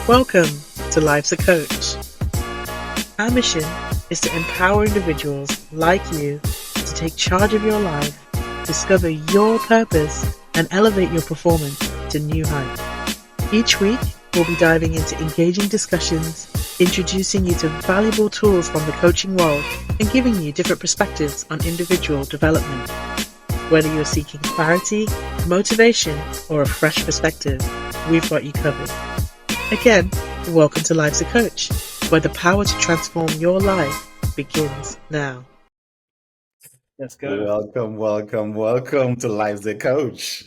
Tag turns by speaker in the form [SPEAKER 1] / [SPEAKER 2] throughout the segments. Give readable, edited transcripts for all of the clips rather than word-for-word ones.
[SPEAKER 1] Welcome to Life's a Coach. Our mission is to empower individuals like you to take charge of your life, discover your purpose, and elevate your performance to new heights. Each week, we'll be diving into engaging discussions, introducing you to valuable tools from the coaching world, and giving you different perspectives on individual development. Whether you're seeking clarity, motivation, or a fresh perspective, we've got you covered. Again, welcome to Life's a Coach, where the power to transform your life begins now.
[SPEAKER 2] Let's go.
[SPEAKER 3] Welcome to Life's a Coach.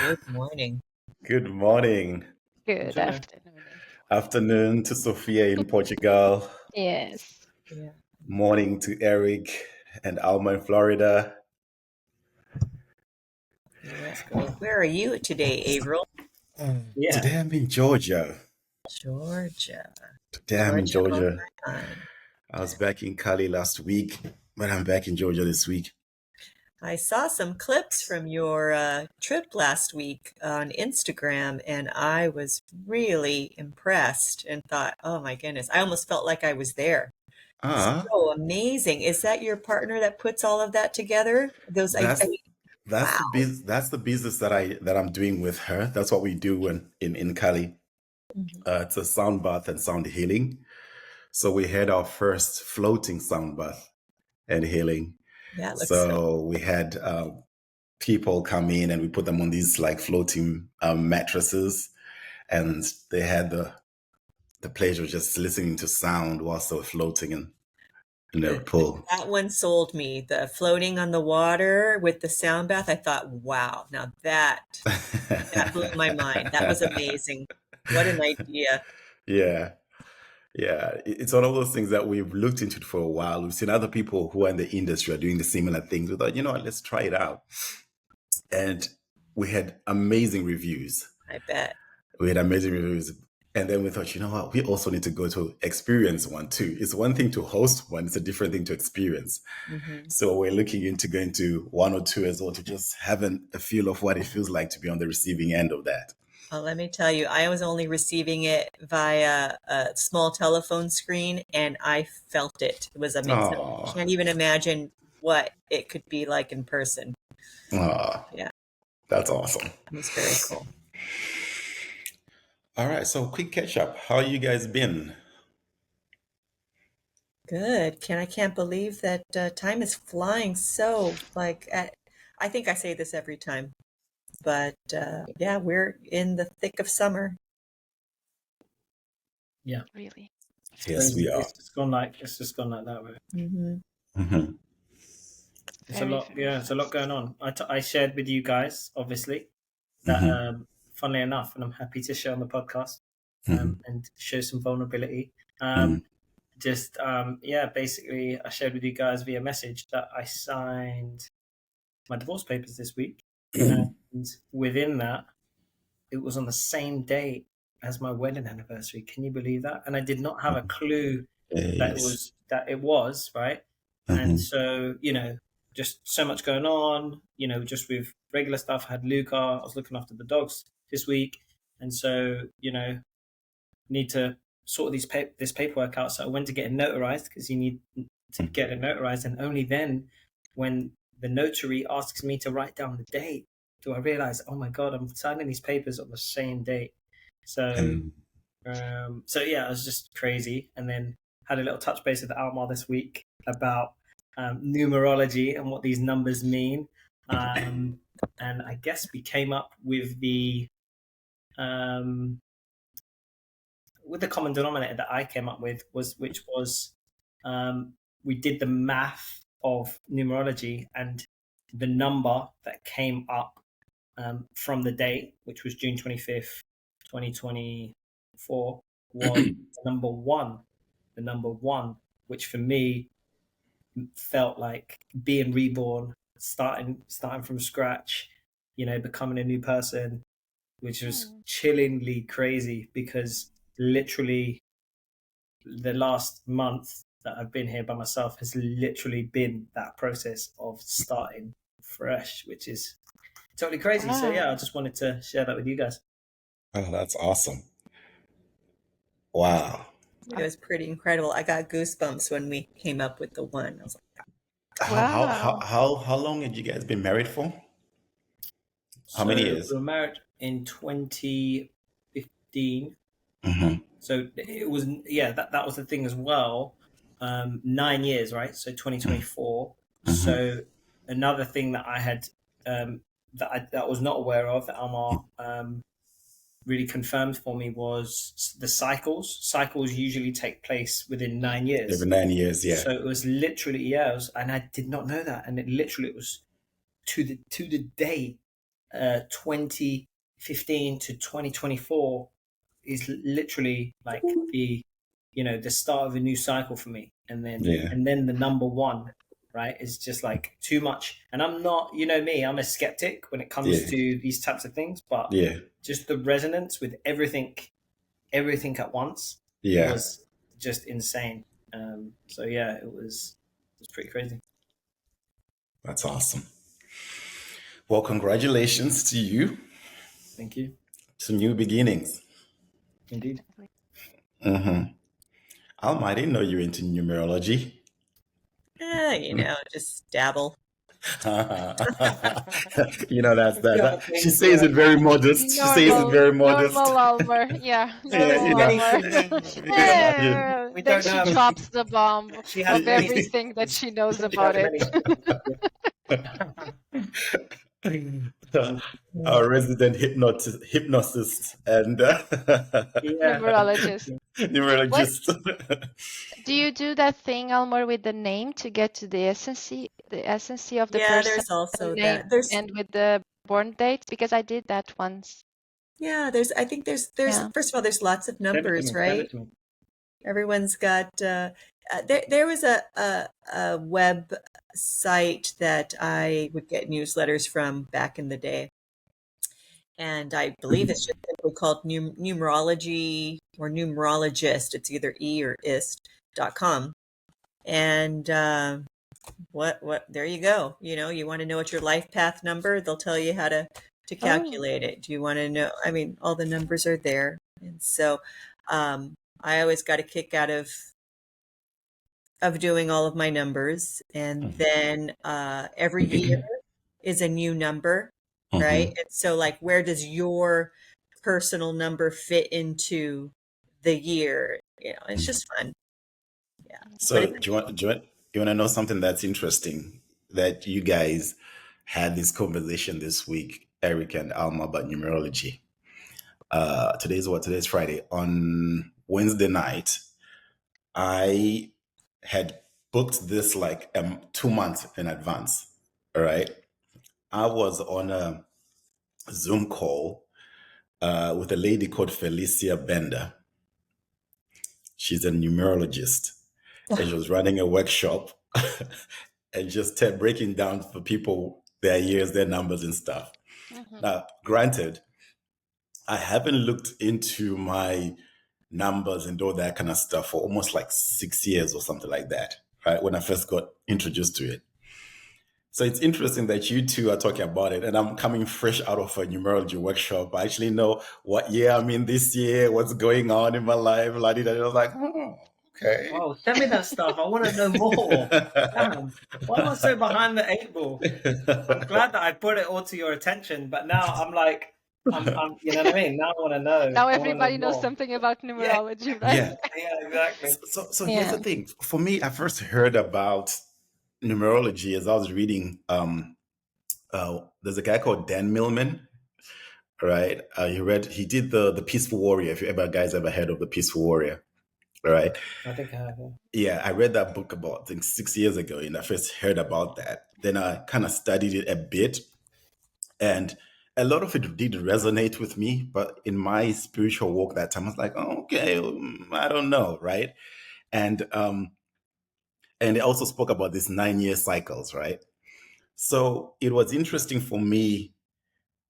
[SPEAKER 4] Good morning.
[SPEAKER 3] Good morning.
[SPEAKER 5] Good afternoon.
[SPEAKER 3] Afternoon to Sofia in Portugal.
[SPEAKER 5] Yes.
[SPEAKER 4] Yeah.
[SPEAKER 3] Morning to Eric and Almar in Florida.
[SPEAKER 4] Where are you today, Avril?
[SPEAKER 3] Today I'm in Georgia.
[SPEAKER 4] Georgia.
[SPEAKER 3] Today I'm in Georgia.
[SPEAKER 4] Oh,
[SPEAKER 3] I was back in Cali last week, but I'm back in Georgia this week.
[SPEAKER 4] I saw some clips from your trip last week on Instagram, and I was really impressed and thought, oh my goodness, I almost felt like I was there. So amazing. Is that your partner that puts all of that together?
[SPEAKER 3] That's the business that I'm doing with her. That's what we do in Cali. It's a sound bath and sound healing. So we had our first floating sound bath and healing. We had people come in and we put them on these like floating mattresses, and they had the pleasure of just listening to sound whilst they were floating in their pool.
[SPEAKER 4] That one sold me. The floating on the water with the sound bath. I thought, wow, now that blew my mind. That was amazing. What an idea.
[SPEAKER 3] Yeah. It's one of those things that we've looked into for a while. We've seen other people who are in the industry are doing the similar things. We thought, let's try it out. And we had amazing reviews.
[SPEAKER 4] I bet.
[SPEAKER 3] We had amazing reviews. And then we thought, we also need to go to experience one too. It's one thing to host one, it's a different thing to experience. So we're looking into going to one or two as well to just have a feel of what it feels like to be on the receiving end of that.
[SPEAKER 4] Well, let me tell you, I was only receiving it via a small telephone screen, and I felt it. It was amazing. I can't even imagine what it could be like in person. Yeah.
[SPEAKER 3] That's awesome.
[SPEAKER 4] It was very cool.
[SPEAKER 3] All right, so quick catch up. How you guys been?
[SPEAKER 4] Good. I can't believe that time is flying so, I think I say this every time, but we're in the thick of summer.
[SPEAKER 2] Yeah.
[SPEAKER 5] Really?
[SPEAKER 3] Yes, we are.
[SPEAKER 2] It's just gone like that way. It's a lot. Yeah, it's a lot going on. I shared with you guys, obviously, that funnily enough, and I'm happy to share on the podcast and show some vulnerability. Basically, I shared with you guys via message that I signed my divorce papers this week, and within that, it was on the same day as my wedding anniversary. Can you believe that? And I did not have a clue that it was right. And so, just so much going on, just with regular stuff. I had Luca. I was looking after the dogs this week. And so, need to sort this paperwork out. So I went to get it notarized because you need to get it notarized. And only then, when the notary asks me to write down the date, do I realize, oh my God, I'm signing these papers on the same date. So, it was just crazy. And then had a little touch base with Almar this week about numerology and what these numbers mean. And I guess we came up with the common denominator that I came up with which was we did the math of numerology, and the number that came up from the date, which was June 25th, 2024, was the number one, which for me felt like being reborn, starting from scratch, becoming a new person, which was chillingly crazy because literally the last month that I've been here by myself has literally been that process of starting fresh, which is totally crazy. So I just wanted to share that with you guys.
[SPEAKER 3] Oh, that's awesome. Wow.
[SPEAKER 4] It was pretty incredible. I got goosebumps when we came up with the one. I was like,
[SPEAKER 5] Wow.
[SPEAKER 3] How long had you guys been married for? How many
[SPEAKER 2] So
[SPEAKER 3] years?
[SPEAKER 2] we were married in 2015.
[SPEAKER 3] Mm-hmm.
[SPEAKER 2] So it was, yeah, that was the thing as well. 9 years, right? So 2024.
[SPEAKER 3] Mm-hmm.
[SPEAKER 2] So another thing that I had that I was not aware of that Almar really confirmed for me was the cycles. Cycles usually take place within 9 years.
[SPEAKER 3] Every 9 years, yeah.
[SPEAKER 2] So it was literally, yeah, and I did not know that, and it was to the day, 2015 to 2024 is literally like the start of a new cycle for me, and
[SPEAKER 3] Yeah.
[SPEAKER 2] then the number one, right, is just like too much. And I'm not, me, I'm a skeptic when it comes
[SPEAKER 3] Yeah.
[SPEAKER 2] to these types of things, but
[SPEAKER 3] Yeah.
[SPEAKER 2] just the resonance with everything at once
[SPEAKER 3] Yeah.
[SPEAKER 2] was just insane. So yeah, it was pretty crazy.
[SPEAKER 3] That's awesome. Well, congratulations to you.
[SPEAKER 2] Thank you.
[SPEAKER 3] To new beginnings.
[SPEAKER 2] Indeed.
[SPEAKER 3] Mm-hmm. Alma, I didn't know you were into numerology.
[SPEAKER 4] just dabble.
[SPEAKER 3] That's that. She says it very modest. She says it very modest.
[SPEAKER 5] Normal Almar. Yeah, normal Almar. Then she drops the bomb of everything that she knows about it.
[SPEAKER 3] Our resident hypnotist and
[SPEAKER 5] Numerologist.
[SPEAKER 3] numerologist.
[SPEAKER 5] Do you do that thing, Almar, with the name to get to the essence of the
[SPEAKER 4] Yeah,
[SPEAKER 5] person?
[SPEAKER 4] there's also
[SPEAKER 5] name
[SPEAKER 4] that. There's
[SPEAKER 5] and with the born date? Because I did that once.
[SPEAKER 4] I think there's first of all, there's lots of numbers, right? Everyone's got there was a web site that I would get newsletters from back in the day, and I believe it's just simply called numerology or numerologist. It's either or ist.com. And what there you go. You want to know what your life path number, they'll tell you how to calculate it. Do you want to know? I mean, all the numbers are there. And so I always got a kick out of doing all of my numbers. And then every year is a new number, right? And so like, where does your personal number fit into the year? It's just fun. Yeah.
[SPEAKER 3] So do you want to know something that's interesting, that you guys had this conversation this week, Eric and Alma, about numerology? Today's Friday. On Wednesday night, I had booked this like 2 months in advance. All right. I was on a Zoom call with a lady called Felicia Bender. She's a numerologist, and she was running a workshop and just breaking down for people their years, their numbers and stuff. Now, granted, I haven't looked into my numbers and all that kind of stuff for almost like 6 years or something like that, right? When I first got introduced to it. So it's interesting that you two are talking about it, and I'm coming fresh out of a numerology workshop. I actually know what year I'm in this year, what's going on in my life. I was like, okay.
[SPEAKER 2] Oh, send me that stuff. I want to know more. Damn. Why am I so behind the 8 ball? I'm glad that I put it all to your attention, but now I'm like, I'm you know what I mean? Now I want to know.
[SPEAKER 5] Now everybody knows something about numerology, right?
[SPEAKER 2] Yeah, exactly.
[SPEAKER 3] So here's the thing. For me, I first heard about numerology as I was reading. There's a guy called Dan Millman, right? He did the Peaceful Warrior. If you guys ever heard of the Peaceful Warrior, right?
[SPEAKER 2] I think I have.
[SPEAKER 3] Yeah, I read that book about, I think, 6 years ago, and I first heard about that. Then I kind of studied it a bit, and a lot of it did resonate with me. But in my spiritual walk that time, I was like, oh, okay, I don't know, right? And it also spoke about these 9-year cycles, right? So it was interesting for me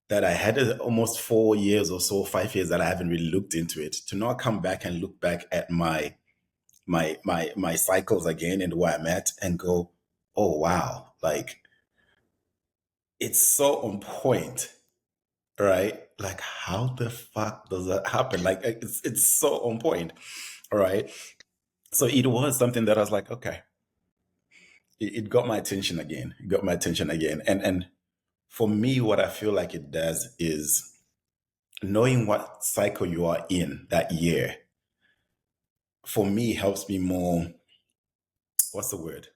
[SPEAKER 3] that I had almost 4 years or so, 5 years that I haven't really looked into it, to not come back and look back at my cycles again and where I'm at and go, oh wow, like it's so on point, right? like, how the fuck does that happen? Like, it's so on point. All right. So it was something that I was like, okay, it got my attention again. It got my attention again. And for me, what I feel like it does is knowing what cycle you are in that year, for me, helps me more, what's the word?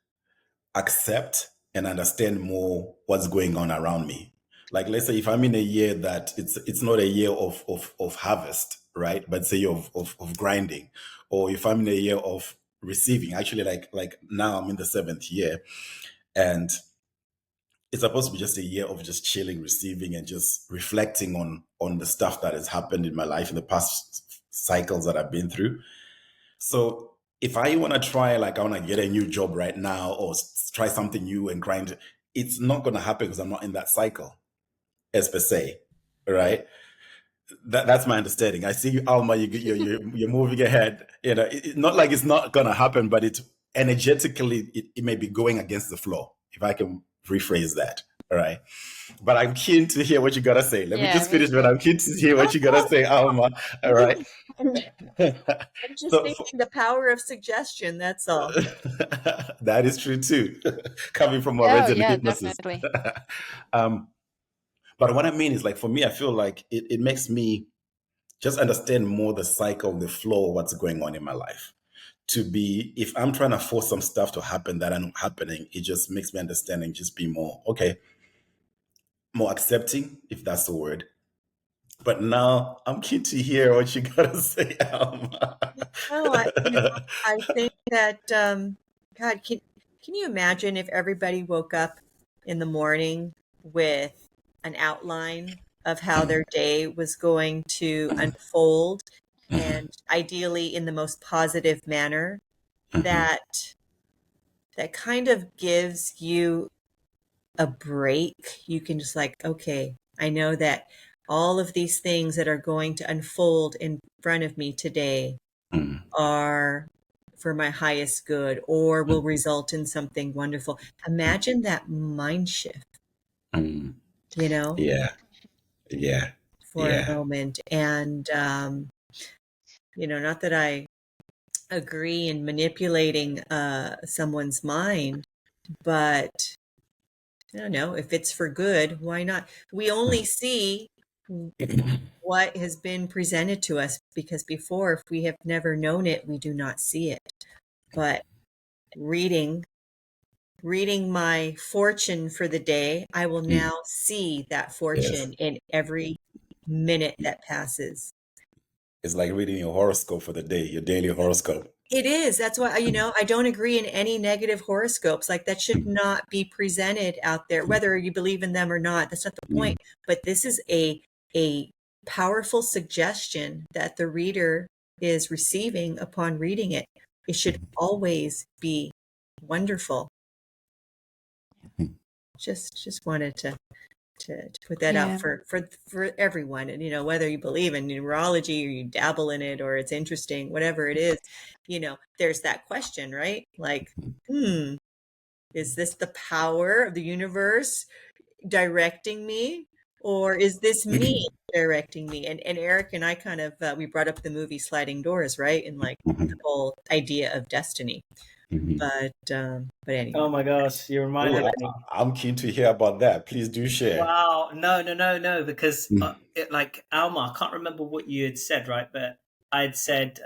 [SPEAKER 3] Accept and understand more what's going on around me. Like, let's say if I'm in a year that it's not a year of harvest, right? But it's a year of grinding. Or if I'm in a year of receiving, actually, like now I'm in the 7th year, and it's supposed to be just a year of just chilling, receiving, and just reflecting on the stuff that has happened in my life in the past cycles that I've been through. So if I want to try, like, I want to get a new job right now, or try something new and grind, it's not going to happen because I'm not in that cycle, as per se, right? That's my understanding. I see you, Alma. You're moving ahead. Not like it's not going to happen, but it's energetically it may be going against the flow, if I can rephrase that. All right. But I'm keen to hear what you gotta say. Let me just finish, but I'm keen to hear what you gotta say, Alma. All right.
[SPEAKER 4] I'm just thinking the power of suggestion. That's all.
[SPEAKER 3] That is true too, coming from a resident hypnotist.
[SPEAKER 5] Definitely.
[SPEAKER 3] But what I mean is, like, for me, I feel like it makes me just understand more the cycle, the flow of what's going on in my life. If I'm trying to force some stuff to happen that are not happening, it just makes me understand and just be more, okay, more accepting, if that's the word. But now I'm keen to hear what you gotta say, Alma.
[SPEAKER 4] I think that, God, can you imagine if everybody woke up in the morning with an outline of how their day was going to unfold, and ideally in the most positive manner, that kind of gives you a break. You can just like, okay, I know that all of these things that are going to unfold in front of me today are for my highest good, or will result in something wonderful. Imagine that mind shift,
[SPEAKER 3] Yeah.
[SPEAKER 4] For a moment. And, not that I agree in manipulating someone's mind, but I don't know, if it's for good, why not? We only see what has been presented to us, because before, if we have never known it, we do not see it. But reading my fortune for the day, I will now see that fortune in every minute that passes.
[SPEAKER 3] It's like reading your horoscope for the day, your daily horoscope.
[SPEAKER 4] It is. That's why, I don't agree in any negative horoscopes. Like, that should not be presented out there, whether you believe in them or not. That's not the point. But this is a powerful suggestion that the reader is receiving upon reading it. It should always be wonderful. Just wanted to put that out for everyone. And whether you believe in numerology or you dabble in it or it's interesting, whatever it is, there's that question, right? Like, is this the power of the universe directing me, or is this me directing me? And Eric and I kind of we brought up the movie Sliding Doors, right? And like the whole idea of destiny. But anyway.
[SPEAKER 2] Oh my gosh, you reminded me.
[SPEAKER 3] I'm keen to hear about that. Please do share.
[SPEAKER 2] Wow, no, because like Almar, I can't remember what you had said, right? But I'd said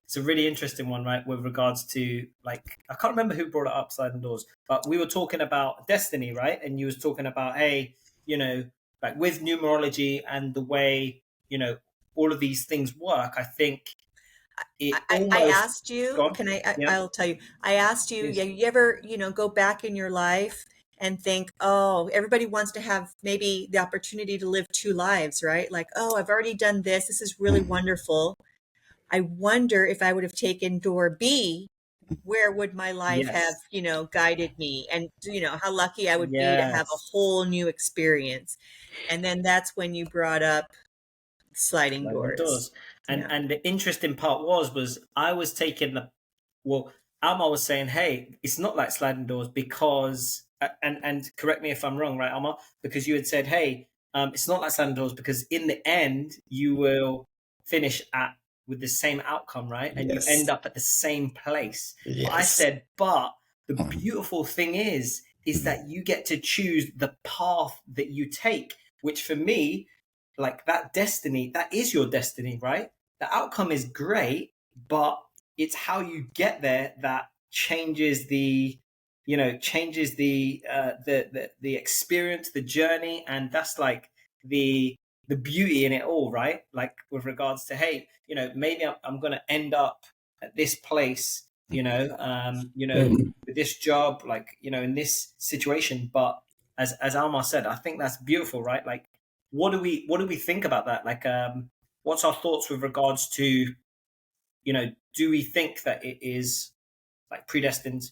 [SPEAKER 2] it's a really interesting one, right? With regards to, like, I can't remember who brought it up, Sliding Doors, but we were talking about destiny, right? And you was talking about, hey, like with numerology and the way all of these things work. I think.
[SPEAKER 4] I asked you, I'll tell you, I asked you, you ever, go back in your life and think, oh, everybody wants to have maybe the opportunity to live 2 lives, right? Like, oh, I've already done this. This is really wonderful. I wonder if I would have taken door B, where would my life have, guided me? And, how lucky I would be to have a whole new experience. And then that's when you brought up sliding doors.
[SPEAKER 2] And the interesting part was I was taking Almar was saying, hey, it's not like sliding doors because, and correct me if I'm wrong, right, Almar? Because you had said, hey, it's not like sliding doors, because in the end you will finish with the same outcome, right? And you end up at the same place. But I said, but the beautiful thing is that you get to choose the path that you take, which for me, like that destiny, that is your destiny, right? The outcome is great, but it's how you get there that changes the experience, the journey. And that's like the beauty in it all, right? Like with regards to, hey, maybe I'm going to end up at this place, with this job, like, in this situation. But as Almar said, I think that's beautiful, right? Like, what do we think about that? Like, what's our thoughts with regards to, do we think that it is like predestined,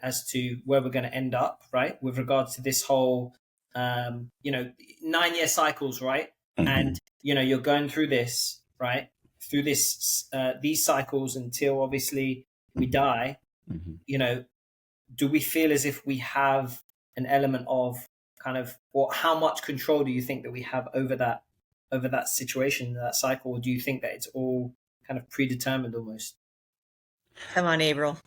[SPEAKER 2] as to where we're going to end up, right? With regards to this whole, 9-year cycles, right? And, you're going through this, right? Through these cycles until obviously we die. Do we feel as if we have an element of kind of, or how much control do you think that we have over that situation, that cycle? Or do you think that it's all kind of predetermined almost?
[SPEAKER 4] Come on, Avril.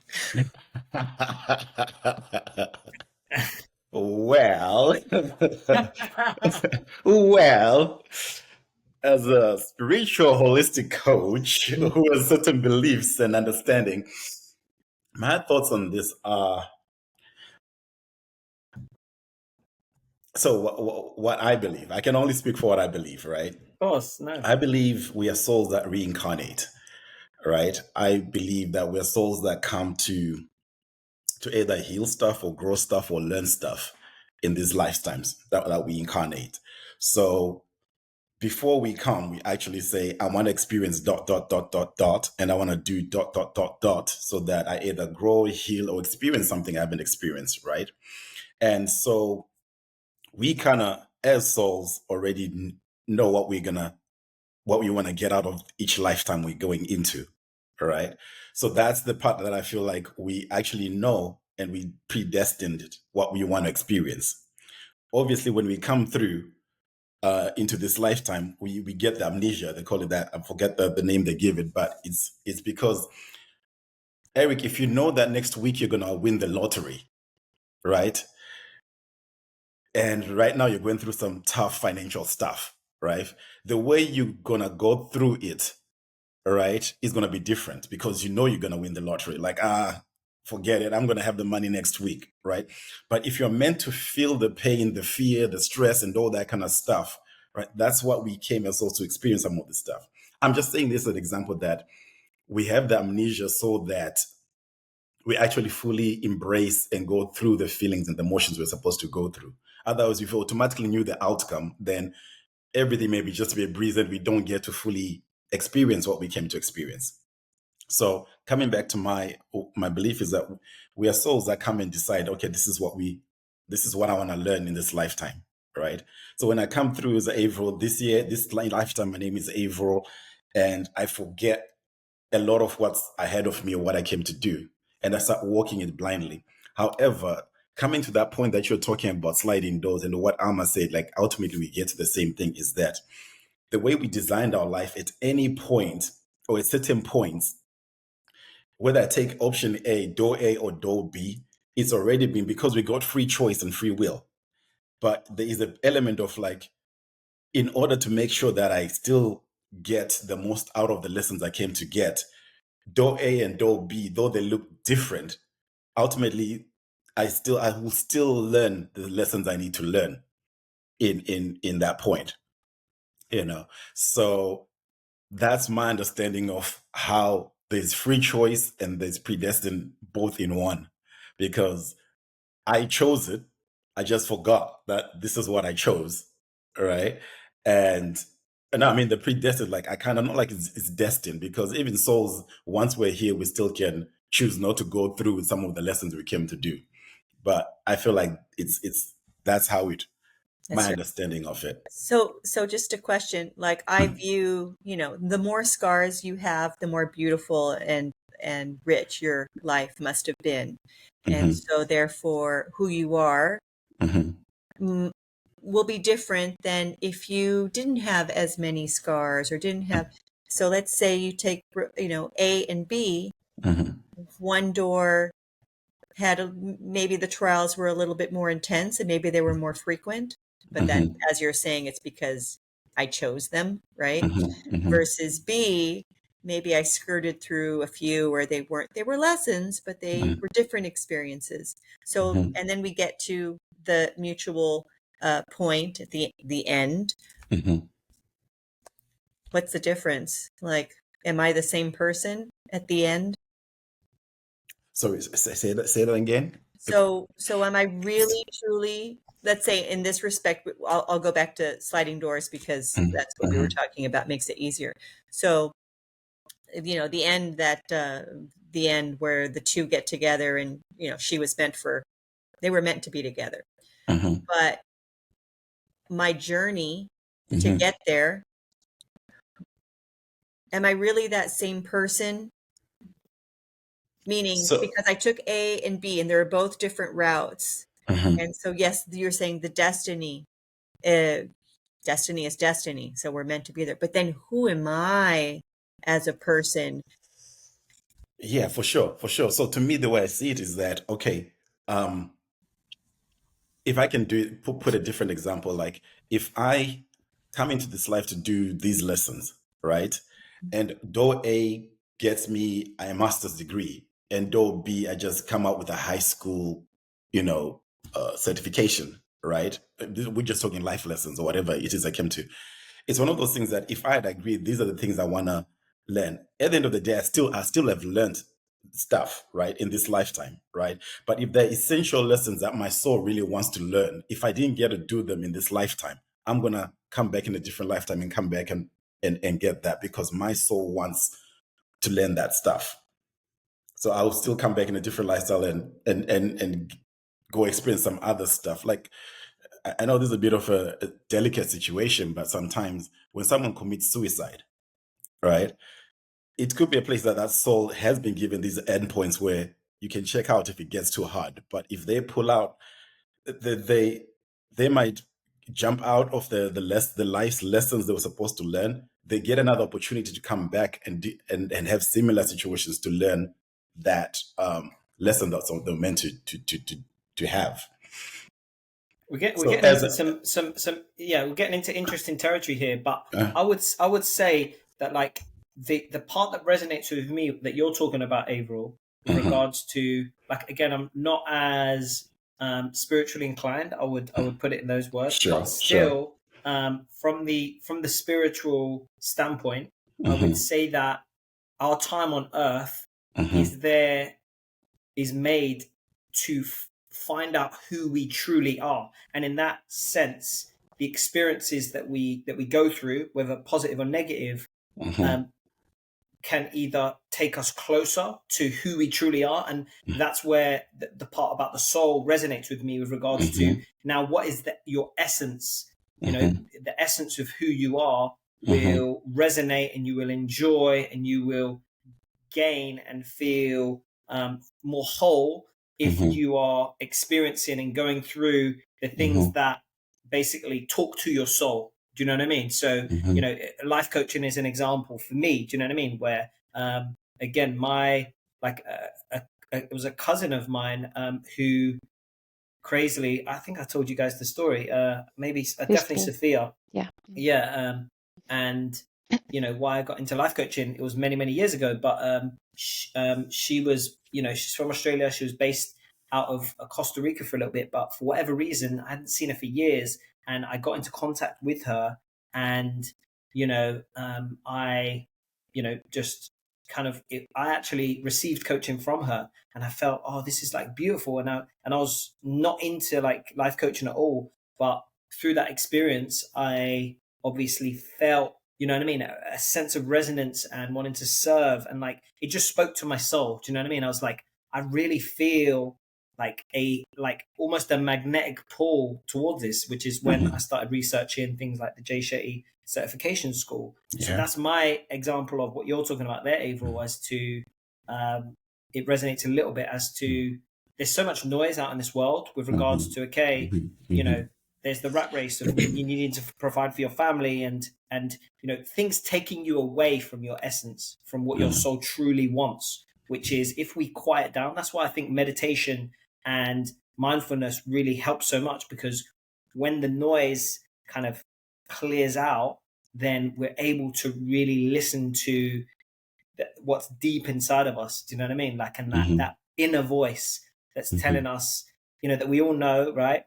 [SPEAKER 3] Well, well, as a spiritual holistic coach who has certain beliefs and understanding, my thoughts on this are, so what I believe, I can only speak for what I believe, right?
[SPEAKER 2] Of course, no.
[SPEAKER 3] I believe we are souls that reincarnate, right? I believe that we're souls that come to either heal stuff or grow stuff or learn stuff in these lifetimes that we incarnate. So before we come, we actually say, I want to experience ... and I want to do ... so that I either grow, heal, or experience something I haven't experienced, right? And so we kind of, as souls, already know what we want to get out of each lifetime we're going into, all right? So that's the part that I feel like we actually know, and we predestined what we want to experience. Obviously, when we come through into this lifetime, we get the amnesia. They call it that. I forget the name they give it, but it's because, Eric, if you know that next week you're gonna win the lottery, right? And right now you're going through some tough financial stuff, right? The way you're gonna go through it, right, is gonna be different, because you know you're gonna win the lottery. Like, forget it, I'm gonna have the money next week, right? But if you're meant to feel the pain, the fear, the stress, and all that kind of stuff, right, that's what we came as well to experience some of this stuff. I'm just saying this as an example that we have the amnesia so that we actually fully embrace and go through the feelings and the emotions we're supposed to go through. Otherwise, if we automatically knew the outcome, then everything may be just be a breeze and we don't get to fully experience what we came to experience. So coming back to my belief is that we are souls that come and decide, okay, this is what I want to learn in this lifetime, right? So when I come through as Avril this year, this lifetime, my name is Avril, and I forget a lot of what's ahead of me or what I came to do, and I start walking it blindly. However, coming to that point that you're talking about, sliding doors, and what Alma said, like ultimately we get to the same thing, is that the way we designed our life at any point or at certain points, whether I take option A or door B, it's already been, because we got free choice and free will. But there is an element of like, in order to make sure that I still get the most out of the lessons I came to get, door A and door B, though they look different, ultimately I will still learn the lessons I need to learn in that point. So that's my understanding of how there's free choice and there's predestined both in one, because I chose it. I just forgot that this is what I chose. All right. And I mean, the predestined, like, I kind of not like it's destined, because even souls, once we're here, we still can choose not to go through with some of the lessons we came to do. But I feel like that's how my understanding of it.
[SPEAKER 4] So just a question, like, I view, the more scars you have, the more beautiful and rich your life must have been. And so therefore who you are, will be different than if you didn't have as many scars or didn't have. So let's say you take, A and B. One door had maybe the trials were a little bit more intense and maybe they were more frequent, but that, as you're saying, it's because I chose them, right? Versus B, maybe I skirted through a few where they were lessons, but they were different experiences. So, and then we get to the mutual point at the end. What's the difference? Like, am I the same person at the end?
[SPEAKER 3] Sorry, say that again.
[SPEAKER 4] So am I really truly, let's say in this respect, I'll go back to sliding doors because that's what we were talking about, makes it easier. So, the end where the two get together and, they were meant to be together. But my journey to get there, am I really that same person? Meaning, because I took A and B and they're both different routes. And so, yes, you're saying the destiny is destiny. So we're meant to be there. But then who am I as a person?
[SPEAKER 3] Yeah, for sure. So to me, the way I see it is that, okay, if I can put a different example, like if I come into this life to do these lessons, right? And though A gets me a master's degree, and though B, I just come out with a high school, certification, right? We're just talking life lessons or whatever it is I came to. It's one of those things that if I had agreed, these are the things I want to learn. At the end of the day, I still have learned stuff, right, in this lifetime, right? But if they're essential lessons that my soul really wants to learn, if I didn't get to do them in this lifetime, I'm gonna come back in a different lifetime and come back and get that, because my soul wants to learn that stuff. So I'll still come back in a different lifestyle and go experience some other stuff. Like, I know this is a bit of a delicate situation, but sometimes when someone commits suicide, right, it could be a place that soul has been given these endpoints where you can check out if it gets too hard. But if they pull out, they might jump out of the life's lessons they were supposed to learn. They get another opportunity to come back and have similar situations to learn that lesson that they're meant to have.
[SPEAKER 2] We're getting into we're getting into interesting territory here, but I would say that, like, the part that resonates with me that you're talking about, Avril, with regards to, like, again, I'm not as spiritually inclined. I would put it in those words, but still, from the spiritual standpoint, I would say that our time on Earth is made to find out who we truly are, and in that sense, the experiences that we go through, whether positive or negative, can either take us closer to who we truly are, and that's where the part about the soul resonates with me with regards to, now, what is your essence? The essence of who you are will resonate, and you will enjoy, and you will gain and feel more whole if you are experiencing and going through the things that basically talk to your soul. Do you know what I mean? So, life coaching is an example for me. Do you know what I mean? Where, again, it was a cousin of mine who, crazily, I think I told you guys the story. Definitely Sofia. Yeah. And why I got into life coaching, it was many, many years ago. But she was, she's from Australia. She was based out of Costa Rica for a little bit, but for whatever reason, I hadn't seen her for years. And I got into contact with her, and I actually received coaching from her, and I felt, oh, this is like beautiful. And I was not into like life coaching at all, but through that experience, I obviously felt, a sense of resonance and wanting to serve, and like it just spoke to my soul. Do you know what I mean? I was like, I really feel like almost a magnetic pull towards this, which is when I started researching things like the Jay Shetty certification school. So that's my example of what you're talking about there, Avril, as to it resonates a little bit as to, there's so much noise out in this world with regards to, there's the rat race of you needing to provide for your family, and things taking you away from your essence, from what your soul truly wants, which is, if we quiet down. That's why I think meditation and mindfulness really helps so much, because when the noise kind of clears out, then we're able to really listen to what's deep inside of us. Do you know what I mean? Like, and that inner voice that's telling us, that we all know, right,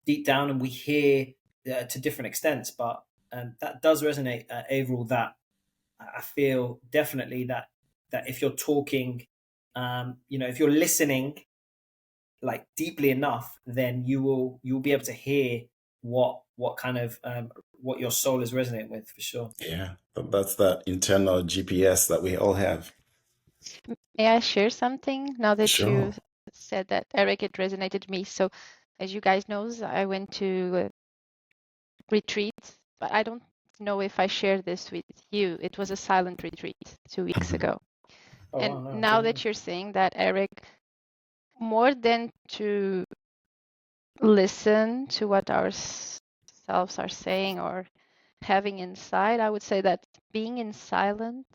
[SPEAKER 2] deep down, and we hear to different extents. But that does resonate, Avril. That I feel definitely that if you're talking, if you're listening like deeply enough, then you'll be able to hear what kind of what your soul is resonating with, for sure.
[SPEAKER 3] Yeah, that's that internal GPS that we all have.
[SPEAKER 5] May I share something now that
[SPEAKER 3] Sure.
[SPEAKER 5] you said that, Eric? It resonated with me. So, as you guys know, I went to retreat, but I don't know if I shared this with you. It was a silent retreat 2 weeks ago.
[SPEAKER 2] Oh,
[SPEAKER 5] and
[SPEAKER 2] wow, no,
[SPEAKER 5] now that you're saying that, Eric, more than to listen to what our selves are saying or having inside, I would say that being in silence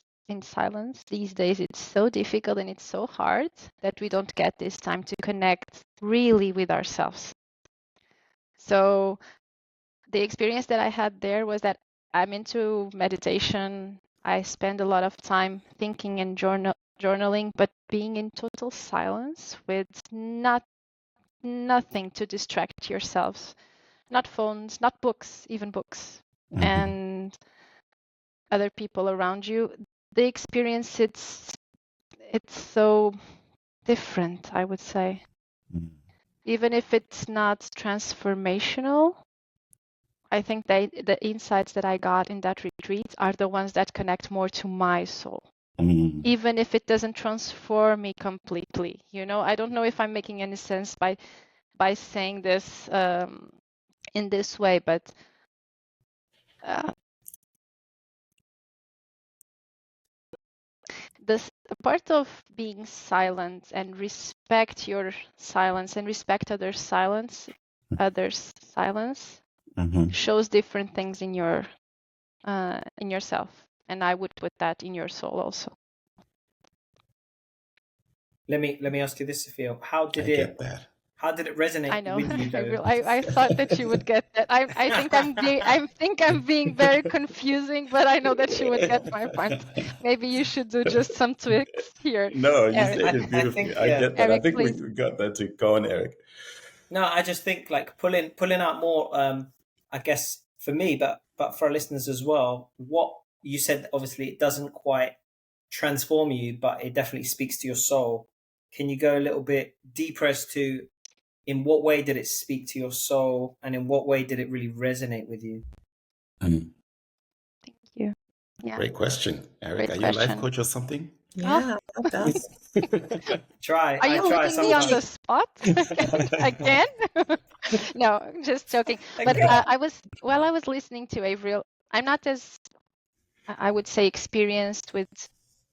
[SPEAKER 5] these days, it's so difficult and it's so hard that we don't get this time to connect really with ourselves. So the experience that I had there was that I'm into meditation. I spend a lot of time thinking and journaling, but being in total silence with nothing to distract yourselves, not phones, not books, even books, and other people around you. The experience, it's so different, I would say. Even if it's not transformational, I think the insights that I got in that retreat are the ones that connect more to my soul. Even if it doesn't transform me completely. I don't know if I'm making any sense by saying this in this way, but this part of being silent and respect your silence and respect others' silence shows different things in yourself, and I would put that in your soul also.
[SPEAKER 2] Let me ask you this, Sofia. How did it resonate with you, though?
[SPEAKER 5] I thought that you would get that. I think I'm being very confusing, but I know that you would get my point. Maybe you should do just some tweaks here.
[SPEAKER 3] No, you said it beautifully. I get that.
[SPEAKER 5] Eric,
[SPEAKER 3] I think
[SPEAKER 5] please.
[SPEAKER 3] we got that too. Go on, Eric.
[SPEAKER 2] No, I just think like pulling out more. I guess for me, but for our listeners as well. What you said, obviously, it doesn't quite transform you, but it definitely speaks to your soul. Can you go a little bit deeper as to in what way did it speak to your soul, and in what way did it really resonate with you?
[SPEAKER 5] Thank you.
[SPEAKER 3] Yeah. Great question, Eric. Are you a life coach or something?
[SPEAKER 4] Yeah, that's
[SPEAKER 2] try.
[SPEAKER 5] Are you putting me on the spot again? No, just joking. But I was listening to Avril. I'm not as, I would say, experienced with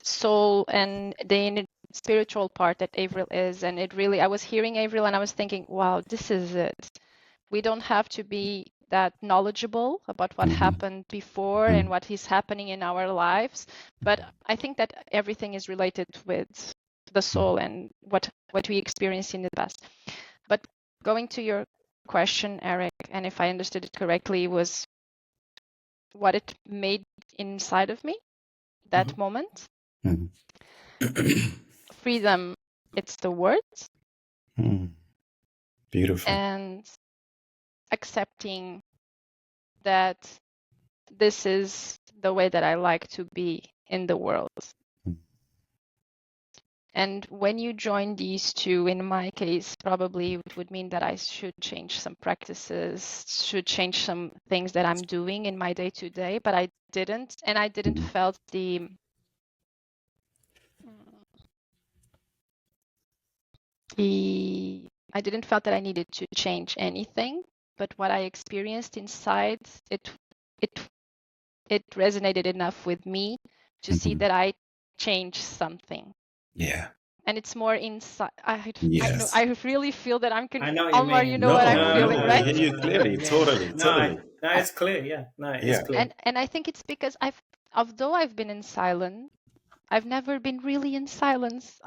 [SPEAKER 5] soul and the spiritual part that Avril is, and I was hearing Avril and I was thinking, wow, this is it. We don't have to be that knowledgeable about what happened before and what is happening in our lives, but I think that everything is related with the soul and what we experienced in the past. But going to your question, Eric, and if I understood it correctly, was what it made inside of me that moment. Freedom, it's the words.
[SPEAKER 3] Beautiful.
[SPEAKER 5] And accepting that this is the way that I like to be in the world. And when you join these two, in my case, probably it would mean that I should change some practices, should change some things that I'm doing in my day-to-day, but I didn't. And I didn't felt I didn't felt that I needed to change anything, but what I experienced inside, it resonated enough with me to see that I changed something.
[SPEAKER 3] Yeah.
[SPEAKER 5] and it's more inside.
[SPEAKER 3] Yes.
[SPEAKER 5] I really feel that
[SPEAKER 2] I know what you
[SPEAKER 5] Almar, you
[SPEAKER 2] mean.
[SPEAKER 5] know what I'm
[SPEAKER 3] No,
[SPEAKER 2] No,
[SPEAKER 5] feeling,
[SPEAKER 3] no,
[SPEAKER 2] no,
[SPEAKER 3] I
[SPEAKER 5] right?
[SPEAKER 3] hear
[SPEAKER 2] no,
[SPEAKER 3] you
[SPEAKER 2] I know what
[SPEAKER 3] clearly.
[SPEAKER 2] you mean.
[SPEAKER 3] Totally,
[SPEAKER 2] No,
[SPEAKER 3] totally.
[SPEAKER 2] no, it's clear. Yeah, no, it is
[SPEAKER 3] Yeah.
[SPEAKER 2] clear.
[SPEAKER 5] And I think it's because although I've been in silence, I've never been really in silence.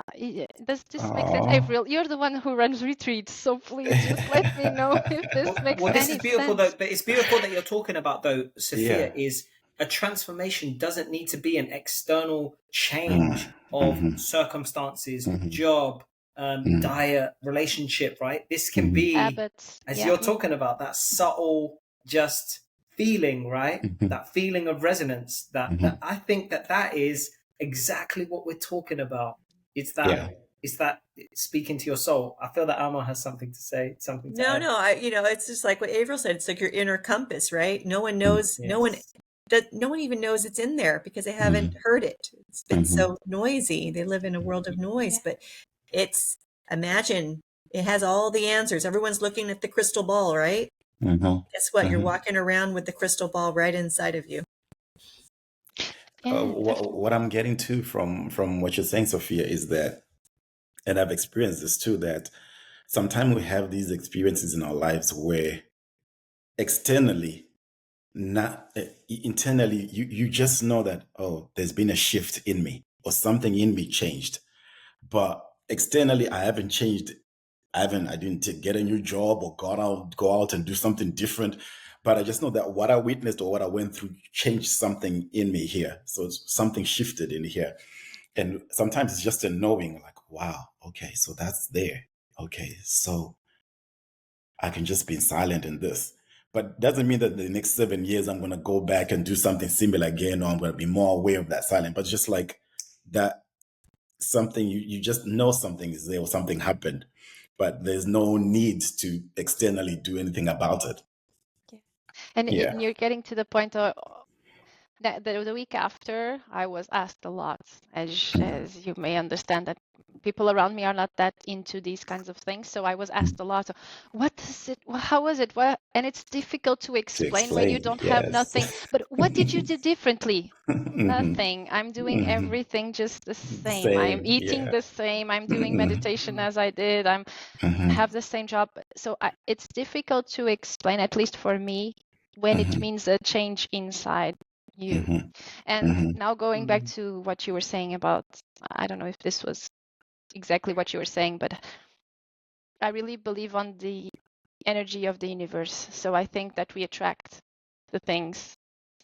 [SPEAKER 5] Does this make sense?
[SPEAKER 3] Oh.
[SPEAKER 5] Avril, you're the one who runs retreats, so please just let me know if this makes
[SPEAKER 2] Well, this is
[SPEAKER 5] any
[SPEAKER 2] beautiful though.
[SPEAKER 5] sense.
[SPEAKER 2] But it's beautiful that you're talking about though,
[SPEAKER 3] Yeah.
[SPEAKER 2] Sophia. Is a transformation doesn't need to be an external change of
[SPEAKER 3] Mm-hmm.
[SPEAKER 2] circumstances,
[SPEAKER 3] Mm-hmm.
[SPEAKER 2] job,
[SPEAKER 3] Mm-hmm.
[SPEAKER 2] diet, relationship. Right. This can
[SPEAKER 3] Mm-hmm.
[SPEAKER 2] be,
[SPEAKER 5] Abbots,
[SPEAKER 2] as
[SPEAKER 5] yeah.
[SPEAKER 2] you're talking about, that subtle, just feeling. Right.
[SPEAKER 3] Mm-hmm.
[SPEAKER 2] That feeling of resonance. That
[SPEAKER 3] Mm-hmm.
[SPEAKER 2] I think that is exactly what we're talking about. It's that.
[SPEAKER 3] Yeah.
[SPEAKER 2] It's that speaking to your soul. I feel that Alma has something to say, something to
[SPEAKER 4] No,
[SPEAKER 2] add.
[SPEAKER 4] no, it's just like what Avril said. It's like your inner compass, right? No one knows,
[SPEAKER 2] Yes.
[SPEAKER 4] no one even knows it's in there because they haven't
[SPEAKER 3] Mm-hmm.
[SPEAKER 4] heard it. It's been
[SPEAKER 3] Mm-hmm.
[SPEAKER 4] so noisy. They live in a world of noise,
[SPEAKER 5] Yeah.
[SPEAKER 4] but imagine it has all the answers. Everyone's looking at the crystal ball, right?
[SPEAKER 3] Mm-hmm.
[SPEAKER 4] Guess what? You're
[SPEAKER 3] Mm-hmm.
[SPEAKER 4] walking around with the crystal ball right inside of you.
[SPEAKER 5] Yeah,
[SPEAKER 3] what I'm getting to from what you're saying, Sophia, is that, and I've experienced this too, that sometimes we have these experiences in our lives where externally, not internally, you just know that, oh, there's been a shift in me or something in me changed, but externally I haven't changed. I didn't get a new job or go out and do something different, but I just know that what I witnessed or what I went through changed something in me here. So something shifted in here. And sometimes it's just a knowing, like, wow, okay, so that's there. Okay, so I can just be silent in this. But doesn't mean that the next 7 years I'm going to go back and do something similar again, or I'm going to be more aware of that silence. But just like that, something you just know something is there or something happened, but there's no need to externally do anything about it.
[SPEAKER 5] yeah. And
[SPEAKER 3] Yeah.
[SPEAKER 5] you're getting to the point of that the week after, I was asked a lot, as you may understand, that people around me are not that into these kinds of things. So I was asked a lot, what is it? How was it? What? And it's difficult to
[SPEAKER 3] To
[SPEAKER 5] explain when you
[SPEAKER 3] explain,
[SPEAKER 5] don't have
[SPEAKER 3] yes.
[SPEAKER 5] nothing. But what did you do differently?
[SPEAKER 3] Mhm.
[SPEAKER 5] Nothing. I'm doing
[SPEAKER 3] Mhm.
[SPEAKER 5] everything just the same. I'm
[SPEAKER 3] Same,
[SPEAKER 5] eating
[SPEAKER 3] yeah.
[SPEAKER 5] the same. I'm doing meditation as I did. I'm
[SPEAKER 3] Mhm.
[SPEAKER 5] have the same job. So it's difficult to explain, at least for me, when it
[SPEAKER 3] Mhm.
[SPEAKER 5] means a change inside you.
[SPEAKER 3] Mhm.
[SPEAKER 5] And
[SPEAKER 3] Mhm.
[SPEAKER 5] now going back to what you were saying about, I don't know if this was exactly what you were saying, but I really believe on the energy of the universe. So I think that we attract the things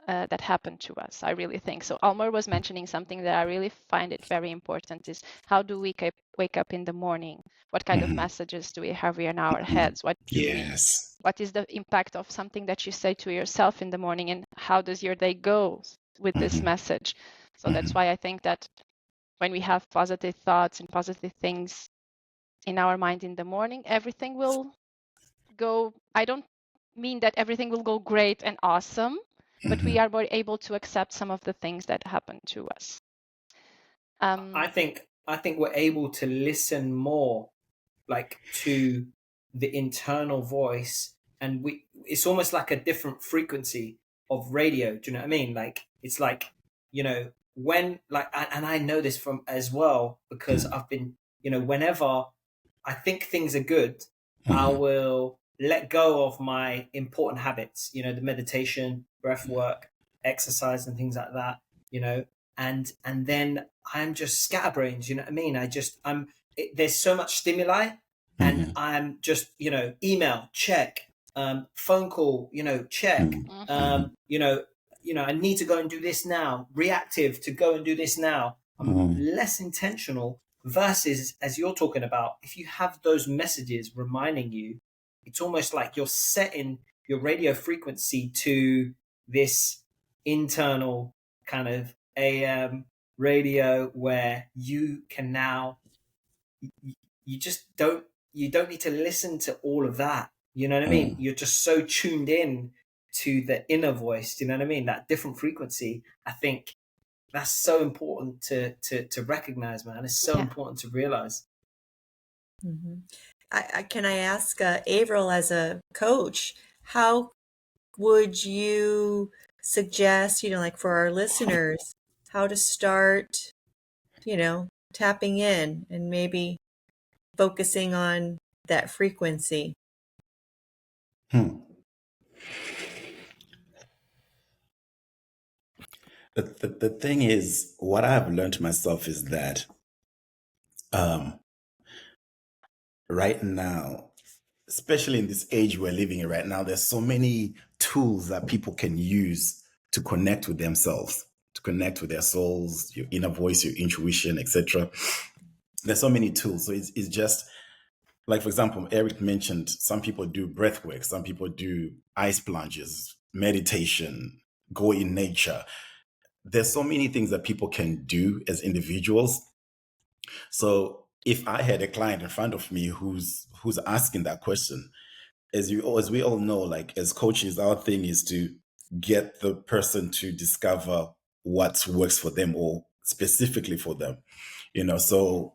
[SPEAKER 5] that happen to us. I really think so. Almar was mentioning something that I really find it very important is how do we wake up in the morning? What kind of
[SPEAKER 3] Mhm.
[SPEAKER 5] messages do we have in our
[SPEAKER 3] Mhm.
[SPEAKER 5] heads?
[SPEAKER 3] Yes.
[SPEAKER 5] What is the impact of something that you say to yourself in the morning, and how does your day go with this
[SPEAKER 3] Mhm.
[SPEAKER 5] message? So that's why I think that when we have positive thoughts and positive things in our mind in the morning, everything will go. I don't mean that everything will go great and awesome, but we
[SPEAKER 3] Mhm.
[SPEAKER 5] are more able to accept some of the things that happen to us.
[SPEAKER 2] I think we're able to listen more, like, to the internal voice, and it's almost like a different frequency of radio. Do you know what I mean? Like, it's like, when, like, and I know this from as well, because I've been, whenever I think things are good, I
[SPEAKER 3] Mhm.
[SPEAKER 2] will let go of my important habits, the meditation, breath work, exercise, and things like that, and then I'm just scatterbrains, you know what I mean? There's so much stimuli, and
[SPEAKER 3] Mhm.
[SPEAKER 2] I'm just, email, check, phone call, check,
[SPEAKER 3] Mhm.
[SPEAKER 5] Mhm.
[SPEAKER 2] I need to go and do this now, reactive to go and do this now. I'm
[SPEAKER 3] Mhm.
[SPEAKER 2] less intentional versus, as you're talking about, if you have those messages reminding you, it's almost like you're setting your radio frequency to this internal kind of AM radio where you can now, you just don't need to listen to all of that. You know what I mean?
[SPEAKER 3] Mhm.
[SPEAKER 2] You're just so tuned in to the inner voice. You know what I mean? That different frequency. I think that's so important to recognize, man. It's so
[SPEAKER 5] Yeah.
[SPEAKER 2] important to realize.
[SPEAKER 4] Can I ask Avril, as a coach, how would you suggest, like for our listeners, how to start, tapping in and maybe focusing on that frequency.
[SPEAKER 3] The thing is, what I've learned myself is that right now, especially in this age we're living in right now, there's so many tools that people can use to connect with themselves, to connect with their souls, your inner voice, your intuition, etc. There's so many tools. So it's just like, for example, Eric mentioned some people do breath work, some people do ice plunges, meditation, go in nature. There's so many things that people can do as individuals. So if I had a client in front of me who's asking that question, as we all know, like as coaches, our thing is to get the person to discover what works for them or specifically for them. So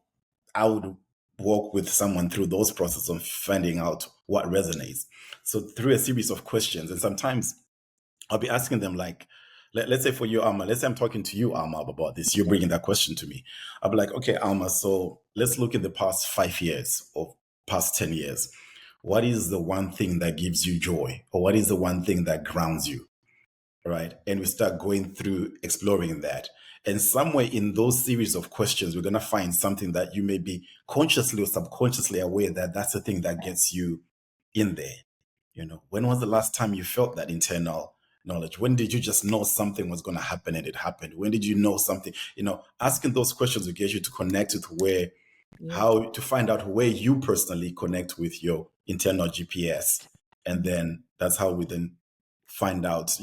[SPEAKER 3] I would walk with someone through those processes of finding out what resonates. So through a series of questions, and sometimes I'll be asking them, like, let's say for you, Alma, let's say I'm talking to you, Alma, about this. You're bringing that question to me. I'll be like, okay, Alma, so let's look at the past 5 years or past 10 years. What is the one thing that gives you joy? Or what is the one thing that grounds you? Right? And we start going through exploring that. And somewhere in those series of questions, we're going to find something that you may be consciously or subconsciously aware that that's the thing that gets you in there. When was the last time you felt that internal knowledge? When did you just know something was going to happen and it happened? When did you know something? Asking those questions will get you to connect with how to find out where you personally connect with your internal GPS. And then that's how we then find out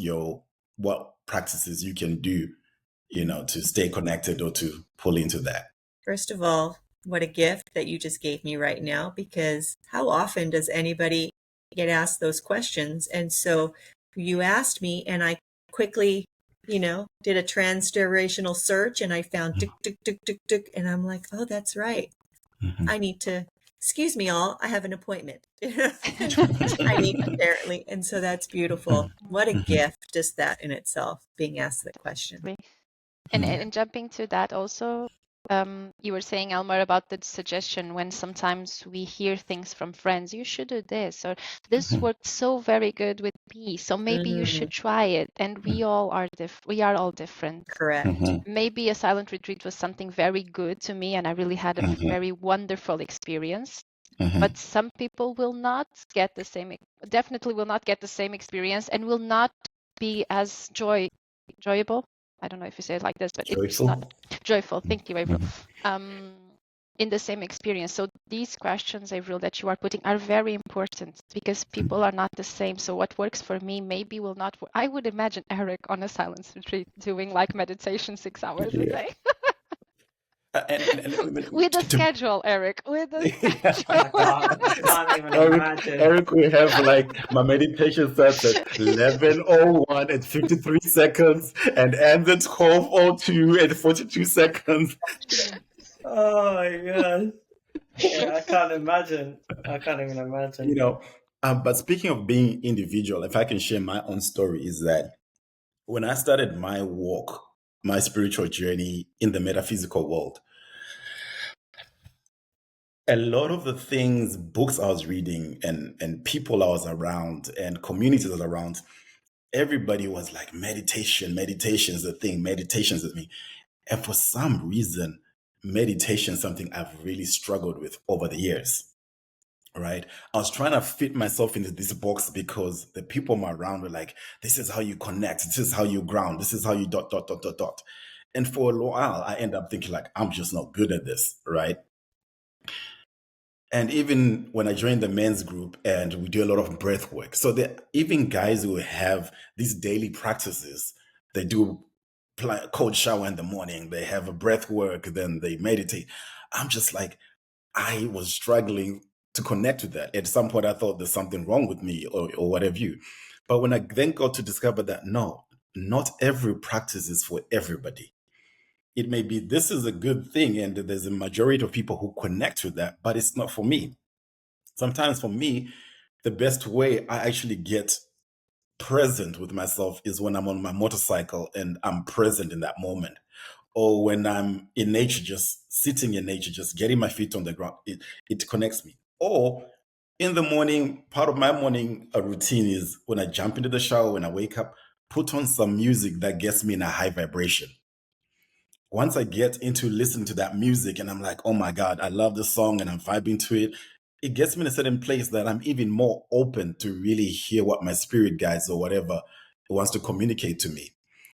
[SPEAKER 3] what practices you can do, to stay connected or to pull into that.
[SPEAKER 4] First of all, what a gift that you just gave me right now, because how often does anybody get asked those questions? And so you asked me, and I quickly, did a transgenerational search, and I found tick, tick, tick, tick, tick, and I'm like, oh, that's right. I need to, excuse me all, I have an appointment. I need apparently. And so that's beautiful. What a gift, just that in itself, being asked the question.
[SPEAKER 5] And jumping to that also, you were saying, Almar, about the suggestion when sometimes we hear things from friends, you should do this, or this worked so very good with me, so maybe you should try it. And we all are we are all different.
[SPEAKER 4] Correct.
[SPEAKER 5] Maybe a silent retreat was something very good to me, and I really had a very wonderful experience. But some people will not get the same, definitely will not get the same experience, and will not be as enjoyable. I don't know if you say it like this, but
[SPEAKER 3] joyful.
[SPEAKER 5] It's not joyful. Thank you, Avril. In the same experience. So these questions, Avril, that you are putting are very important because people are not the same. So what works for me maybe will not work. I would imagine Eric on a silence retreat doing like meditation 6 hours a day. With a schedule, Eric. With a schedule.
[SPEAKER 2] I can't even imagine.
[SPEAKER 3] Eric will have like my meditation starts at 11:01 and 53 seconds and ends at 12:02 and 42 seconds.
[SPEAKER 2] Oh my god. Yeah, I can't imagine. I can't even imagine.
[SPEAKER 3] But speaking of being individual, if I can share my own story, is that when I started my walk, my spiritual journey in the metaphysical world, a lot of the things, books I was reading and people I was around and communities I was around, everybody was like, meditation is the thing, meditation is the thing. And for some reason, meditation is something I've really struggled with over the years. Right? I was trying to fit myself into this box because the people around were like, this is how you connect, this is how you ground, this is how you ... And for a while, I end up thinking like, I'm just not good at this, right? And even when I joined the men's group and we do a lot of breath work, so there even guys who have these daily practices, they do cold shower in the morning, they have a breath work, then they meditate. I'm just like, I was struggling to connect with that. At some point, I thought there's something wrong with me or what have you. But when I then got to discover that, no, not every practice is for everybody. It may be this is a good thing and there's a majority of people who connect with that, but it's not for me. Sometimes for me, the best way I actually get present with myself is when I'm on my motorcycle and I'm present in that moment. or when I'm in nature, just sitting in nature, just getting my feet on the ground, it connects me. Or in the morning, part of my morning routine is when I jump into the shower, when I wake up, put on some music that gets me in a high vibration. Once I get into listening to that music and I'm like, oh my God, I love this song and I'm vibing to it, it gets me in a certain place that I'm even more open to really hear what my spirit guides or whatever wants to communicate to me,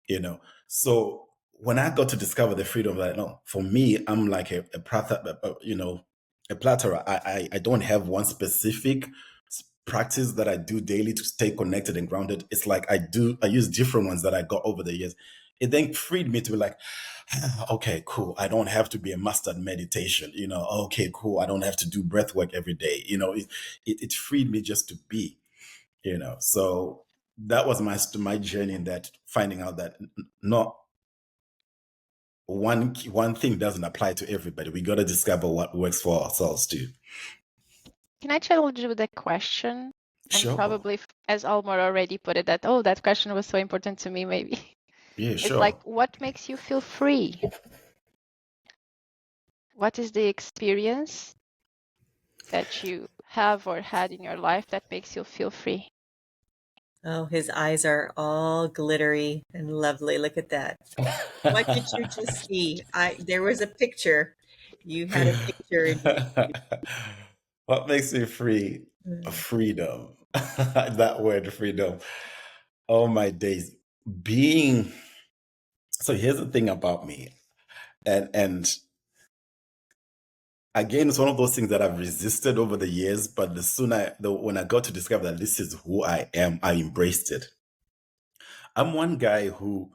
[SPEAKER 3] you know. So when I got to discover the freedom that, no, for me, I'm like a plethora. I don't have one specific practice that I do daily to stay connected and grounded. It's like I use different ones that I got over the years. It then freed me to be like, okay, cool. I don't have to be a master at meditation. Okay, cool. I don't have to do breath work every day. It freed me just to be. So that was my journey in that, finding out that not one thing doesn't apply to everybody. We got to discover what works for ourselves too.
[SPEAKER 5] Can I challenge you with a question? And
[SPEAKER 3] Sure.
[SPEAKER 5] probably, as Almar already put it, that question was so important to me, maybe.
[SPEAKER 3] Yeah,
[SPEAKER 5] It's
[SPEAKER 3] sure.
[SPEAKER 5] like, what makes you feel free? What is the experience that you have or had in your life that makes you feel free?
[SPEAKER 4] Oh, his eyes are all glittery and lovely. Look at that. What did you just see? There was a picture. You had a picture in your
[SPEAKER 3] What makes me free? Freedom. That word, freedom. Oh my days. So here's the thing about me. And again, it's one of those things that I've resisted over the years, but when I got to discover that this is who I am, I embraced it. I'm one guy who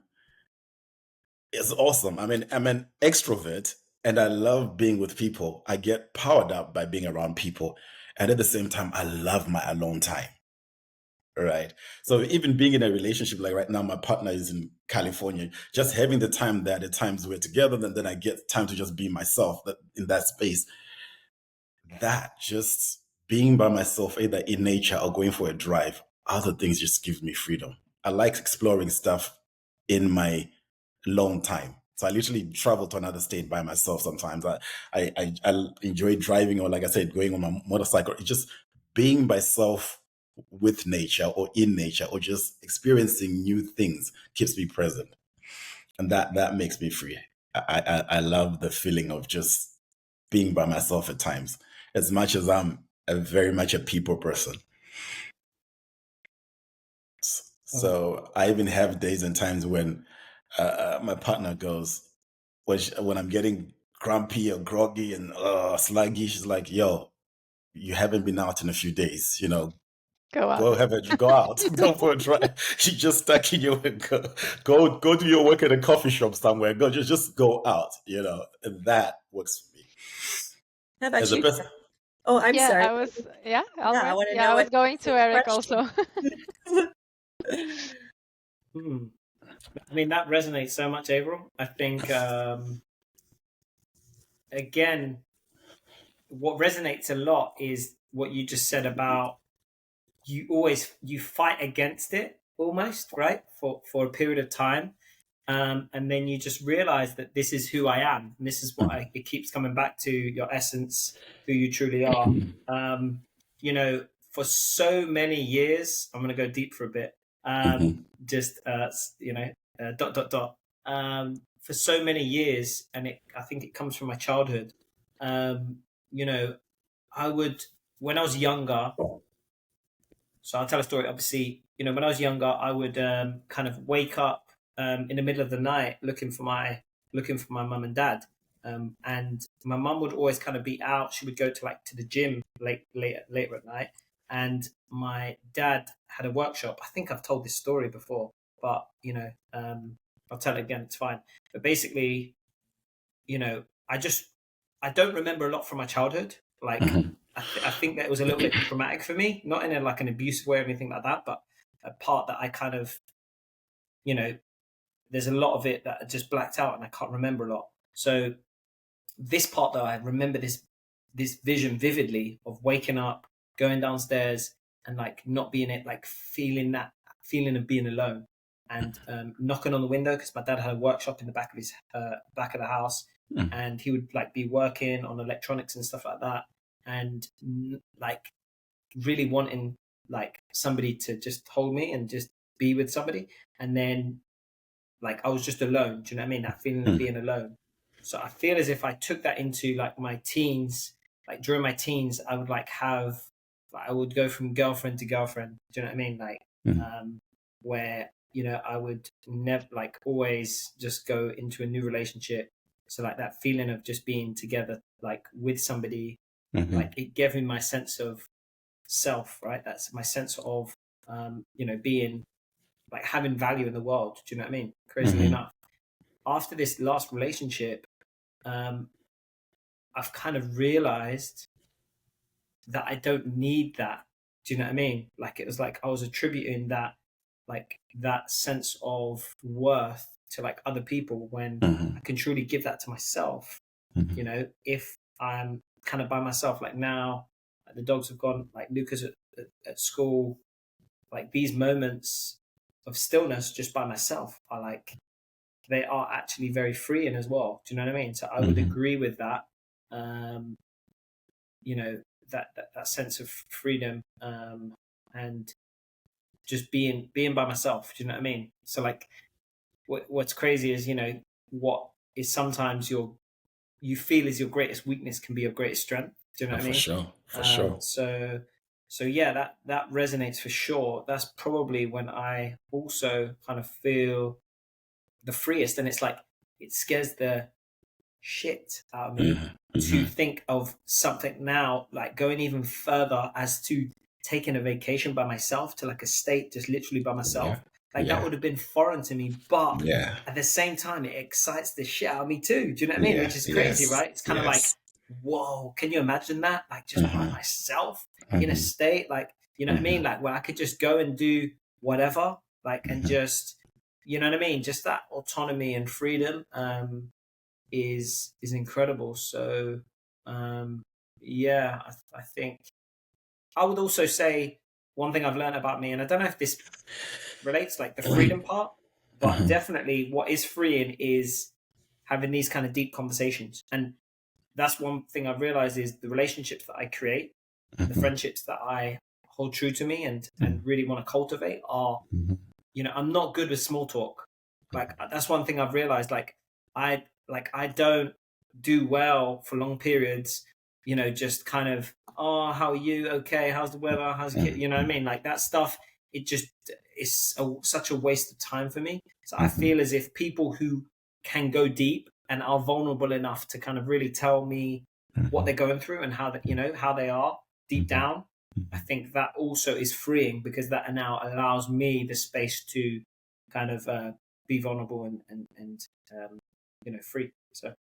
[SPEAKER 3] is awesome. I'm an extrovert and I love being with people. I get powered up by being around people. And at the same time, I love my alone time. Right. So even being in a relationship, like right now, my partner is in California, just having the time that at times we're together, then I get time to just be myself in that space. That just being by myself, either in nature or going for a drive, other things just give me freedom. I like exploring stuff in my long time. So I literally travel to another state by myself sometimes. I enjoy driving, or like I said, going on my motorcycle. It's just being myself with nature or in nature or just experiencing new things keeps me present. And that makes me free. I love the feeling of just being by myself at times, as much as I'm very much a people person. So I even have days and times when my partner goes, when I'm getting grumpy or groggy and sluggy, she's like, yo, you haven't been out in a few days,
[SPEAKER 5] Go out.
[SPEAKER 3] Go out, go for a drive. You just stuck in your go do your work at a coffee shop somewhere. Go just go out, and that works for me.
[SPEAKER 4] How about
[SPEAKER 3] As a
[SPEAKER 4] you?
[SPEAKER 3] person,
[SPEAKER 4] Oh, I'm
[SPEAKER 5] Yeah,
[SPEAKER 4] sorry.
[SPEAKER 5] Almar?
[SPEAKER 4] I want to
[SPEAKER 5] Yeah,
[SPEAKER 4] know
[SPEAKER 5] I was
[SPEAKER 4] what
[SPEAKER 5] going to
[SPEAKER 4] the
[SPEAKER 5] Eric
[SPEAKER 4] question.
[SPEAKER 5] also.
[SPEAKER 2] I mean, that resonates so much, Avril. I think, again, what resonates a lot is what you just said about you fight against it almost, right? For a period of time. And then you just realize that this is who I am. And this is what it keeps coming back to, your essence, who you truly are. For so many years, I'm going to go deep for a bit. Dot, dot, dot. For so many years, and I think it comes from my childhood. I would, when I was younger, so I'll tell a story. Obviously, when I was younger, I would kind of wake up in the middle of the night looking for my mum and dad. And my mum would always kind of be out. She would go to the gym later at night. And my dad had a workshop. I think I've told this story before, but I'll tell it again. It's fine. But basically, I don't remember a lot from my childhood. Like, I think that it was a little bit traumatic for me, not in an abusive way or anything like that, but a part that I kind of, there's a lot of it that I just blacked out and I can't remember a lot. So this part though, I remember this vision vividly of waking up, going downstairs and like not being it, like feeling of being alone. and knocking on the window, because my dad had a workshop in the back of his back of the house, and he would like be working on electronics and stuff like that, and like really wanting like somebody to just hold me and just be with somebody. And then like I was just alone. Do you know what I mean? That feeling of being alone. So I feel as if I took that into like my teens, like during my teens, I would like have, I would go from girlfriend to girlfriend. Do you know what I mean? Like, where, you know, I would never like always just go into a new relationship. So like that feeling of just being together, like with somebody, like it gave me my sense of self, right? That's my sense of, you know, being like having value in the world. Do you know what I mean? Crazily enough, after this last relationship, I've kind of realized that I don't need that. Do you know what I mean? Like it was like I was attributing that, like that sense of worth to like other people when I can truly give that to myself. You know, if I'm kind of by myself, like now, like the dogs have gone, like Lucas at school, like these moments of stillness just by myself are like, they are actually very freeing as well. Do you know what I mean? So I would agree with that. You know, that sense of freedom, and just being by myself. Do you know what I mean? So like, what's crazy is, you know, what is sometimes you feel is your greatest weakness can be your greatest strength. Do you know what I mean?
[SPEAKER 3] For sure.
[SPEAKER 2] So yeah, that resonates for sure. That's probably when I also kind of feel the freest, and it's like it scares the shit out of me to think of something now, like going even further as to taking a vacation by myself to like a state just literally by myself. That would have been foreign to me, but at the same time it excites the shit out of me too. Do you know what I mean? Which is crazy, right? It's kind of like, whoa, can you imagine that? Like just by myself in a state, like, you know what I mean? Like where I could just go and do whatever, like, and just, you know what I mean? Just that autonomy and freedom is incredible. So yeah, I think I would also say one thing I've learned about me, and I don't know if this relates, like the freedom part, but definitely what is freeing is having these kind of deep conversations. And that's one thing I've realized is the relationships that I create, the friendships that I hold true to me and really want to cultivate are, you know, I'm not good with small talk. Like that's one thing I've realized. Like I don't do well for long periods, you know, just kind of, oh, how are you? Okay, how's the weather? How's the kid? You know what I mean? Like that stuff, it just is such a waste of time for me. So I feel as if people who can go deep and are vulnerable enough to kind of really tell me what they're going through and how that, you know, how they are deep down, I think that also is freeing, because that now allows me the space to kind of be vulnerable and you know, free. So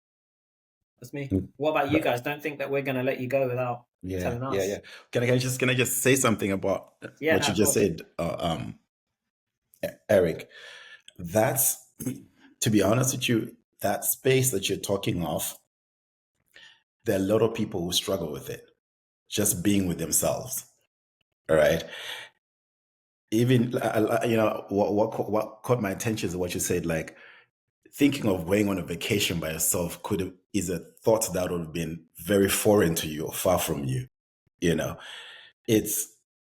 [SPEAKER 2] that's me. What about you guys? Don't think that we're going to let you go without telling us.
[SPEAKER 3] Can I just say something about what you just said, Eric? That's, to be honest with you, that space that you're talking of, there are a lot of people who struggle with it, just being with themselves. All right. Even, you know, what caught my attention is what you said, like thinking of going on a vacation by yourself is a thought that would have been very foreign to you or far from you. You know, it's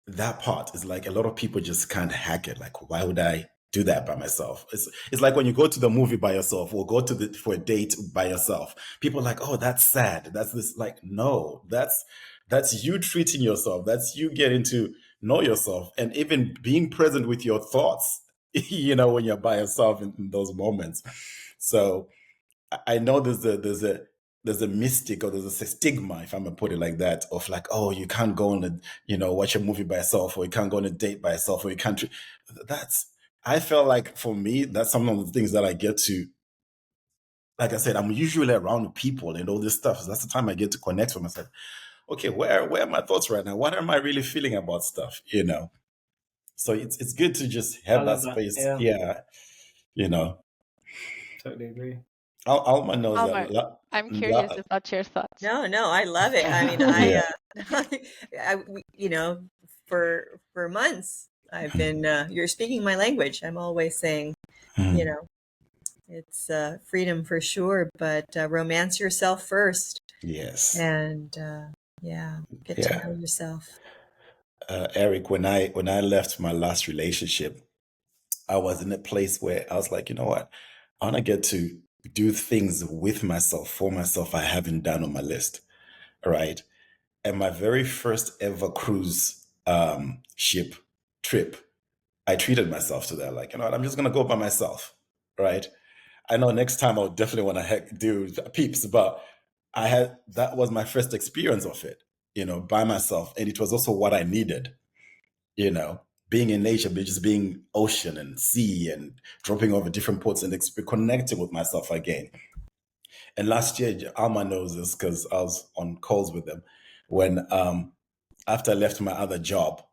[SPEAKER 3] that part is like a lot of people just can't hack it. Like, why would I do that by myself? It's like when you go to the movie by yourself or go for a date by yourself. People are like, oh, that's sad. That's this. Like, no, that's you treating yourself. That's you getting to know yourself and even being present with your thoughts. You know, when you're by yourself in those moments. So I know there's a mystic, or there's a stigma, if I'm gonna put it like that, of like, oh, you can't go on watch a movie by yourself, or you can't go on a date by yourself, or you can't. I felt like for me, that's some of the things that I get to. Like I said, I'm usually around people and all this stuff. So that's the time I get to connect with myself. Okay, where are my thoughts right now? What am I really feeling about stuff? You know. So it's good to just have that space. Yeah. You know.
[SPEAKER 2] Totally agree.
[SPEAKER 3] Alma knows
[SPEAKER 5] Almar,
[SPEAKER 3] that.
[SPEAKER 5] I'm curious about your thoughts.
[SPEAKER 4] No, I love it. I mean, you know, for months, I've been, you're speaking my language. I'm always saying, you know, it's freedom for sure, but romance yourself first.
[SPEAKER 3] Yes.
[SPEAKER 4] And get to know yourself.
[SPEAKER 3] Eric, when I left my last relationship, I was in a place where I was like, you know what? I want to get to do things with myself, for myself, I haven't done on my list. All right. And my very first ever cruise ship trip, I treated myself to that. Like, you know what? I'm just going to go by myself. Right. I know next time I'll definitely want to do peeps, but that was my first experience of it, you know, by myself. And it was also what I needed, you know, being in nature, but just being ocean and sea and dropping over different ports and connecting with myself again. And last year, Almar knows this because I was on calls with them when, after I left my other job,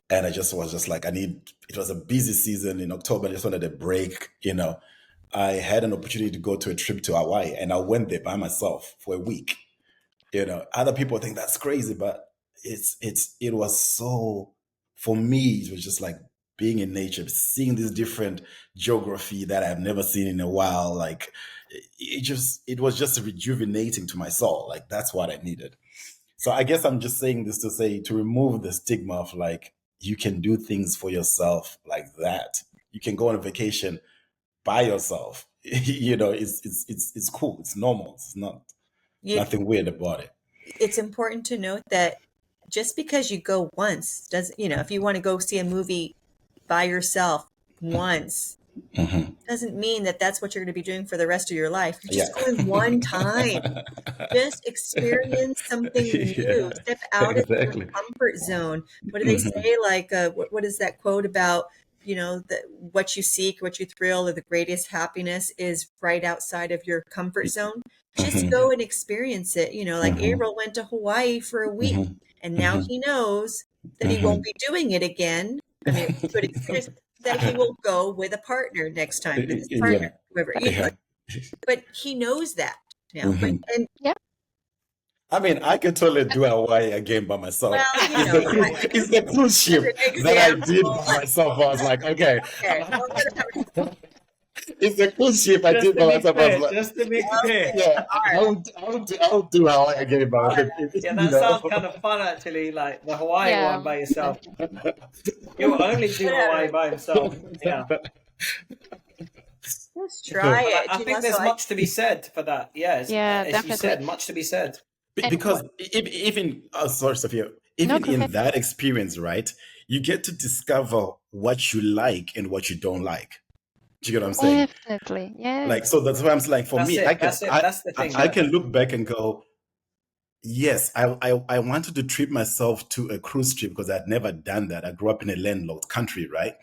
[SPEAKER 3] and I just was just like, it was a busy season in October. I just wanted a break, you know. I had an opportunity to go to a trip to Hawaii, and I went there by myself for a week. You know, other people think that's crazy, but it was so, for me, it was just like being in nature, seeing this different geography that I've never seen in a while. Like it was just rejuvenating to my soul. Like that's what I needed. So I guess I'm just saying this to say, to remove the stigma of like, you can do things for yourself like that. You can go on a vacation by yourself. You know, it's cool. It's normal. It's nothing weird about it.
[SPEAKER 4] It's important to note that just because you go once doesn't, you know, if you want to go see a movie by yourself once, doesn't mean that that's what you're going to be doing for the rest of your life. You're just going one time. Just experience something new. Step out of your comfort zone. What do they say? Like, what is that quote about? You know, that what you seek, what you thrill, or the greatest happiness is right outside of your comfort zone. Just go and experience it. You know, like Avril went to Hawaii for a week, and now he knows that he won't be doing it again. I mean, it's a good experience that he will go with a partner next time, with his partner, whoever. But he knows that now. And
[SPEAKER 3] I mean, I can totally do Hawaii again by myself.
[SPEAKER 4] Well, you know,
[SPEAKER 3] it's the cruise ship that I did by myself. I was like, okay. It's the cruise ship I did by myself. I was like,
[SPEAKER 2] just to make it clear.
[SPEAKER 3] Yeah, I'll do Hawaii again by myself.
[SPEAKER 2] Yeah, that sounds kind of fun actually, like the Hawaii one by yourself. You'll only do Hawaii by himself. Yeah.
[SPEAKER 4] Just try it.
[SPEAKER 2] I think there's much to be said for that. Yes.
[SPEAKER 5] Yeah,
[SPEAKER 2] as
[SPEAKER 5] definitely.
[SPEAKER 2] you said, much to be said.
[SPEAKER 3] Because even sorry, Sofia, even in that experience, right, you get to discover what you like and what you don't like. Do you get what I'm saying?
[SPEAKER 5] Definitely, yeah.
[SPEAKER 3] Like, so that's why I'm like, for me,
[SPEAKER 2] that's the thing.
[SPEAKER 3] I can look back and go, yes, I wanted to treat myself to a cruise trip because I'd never done that. I grew up in a landlocked country, right?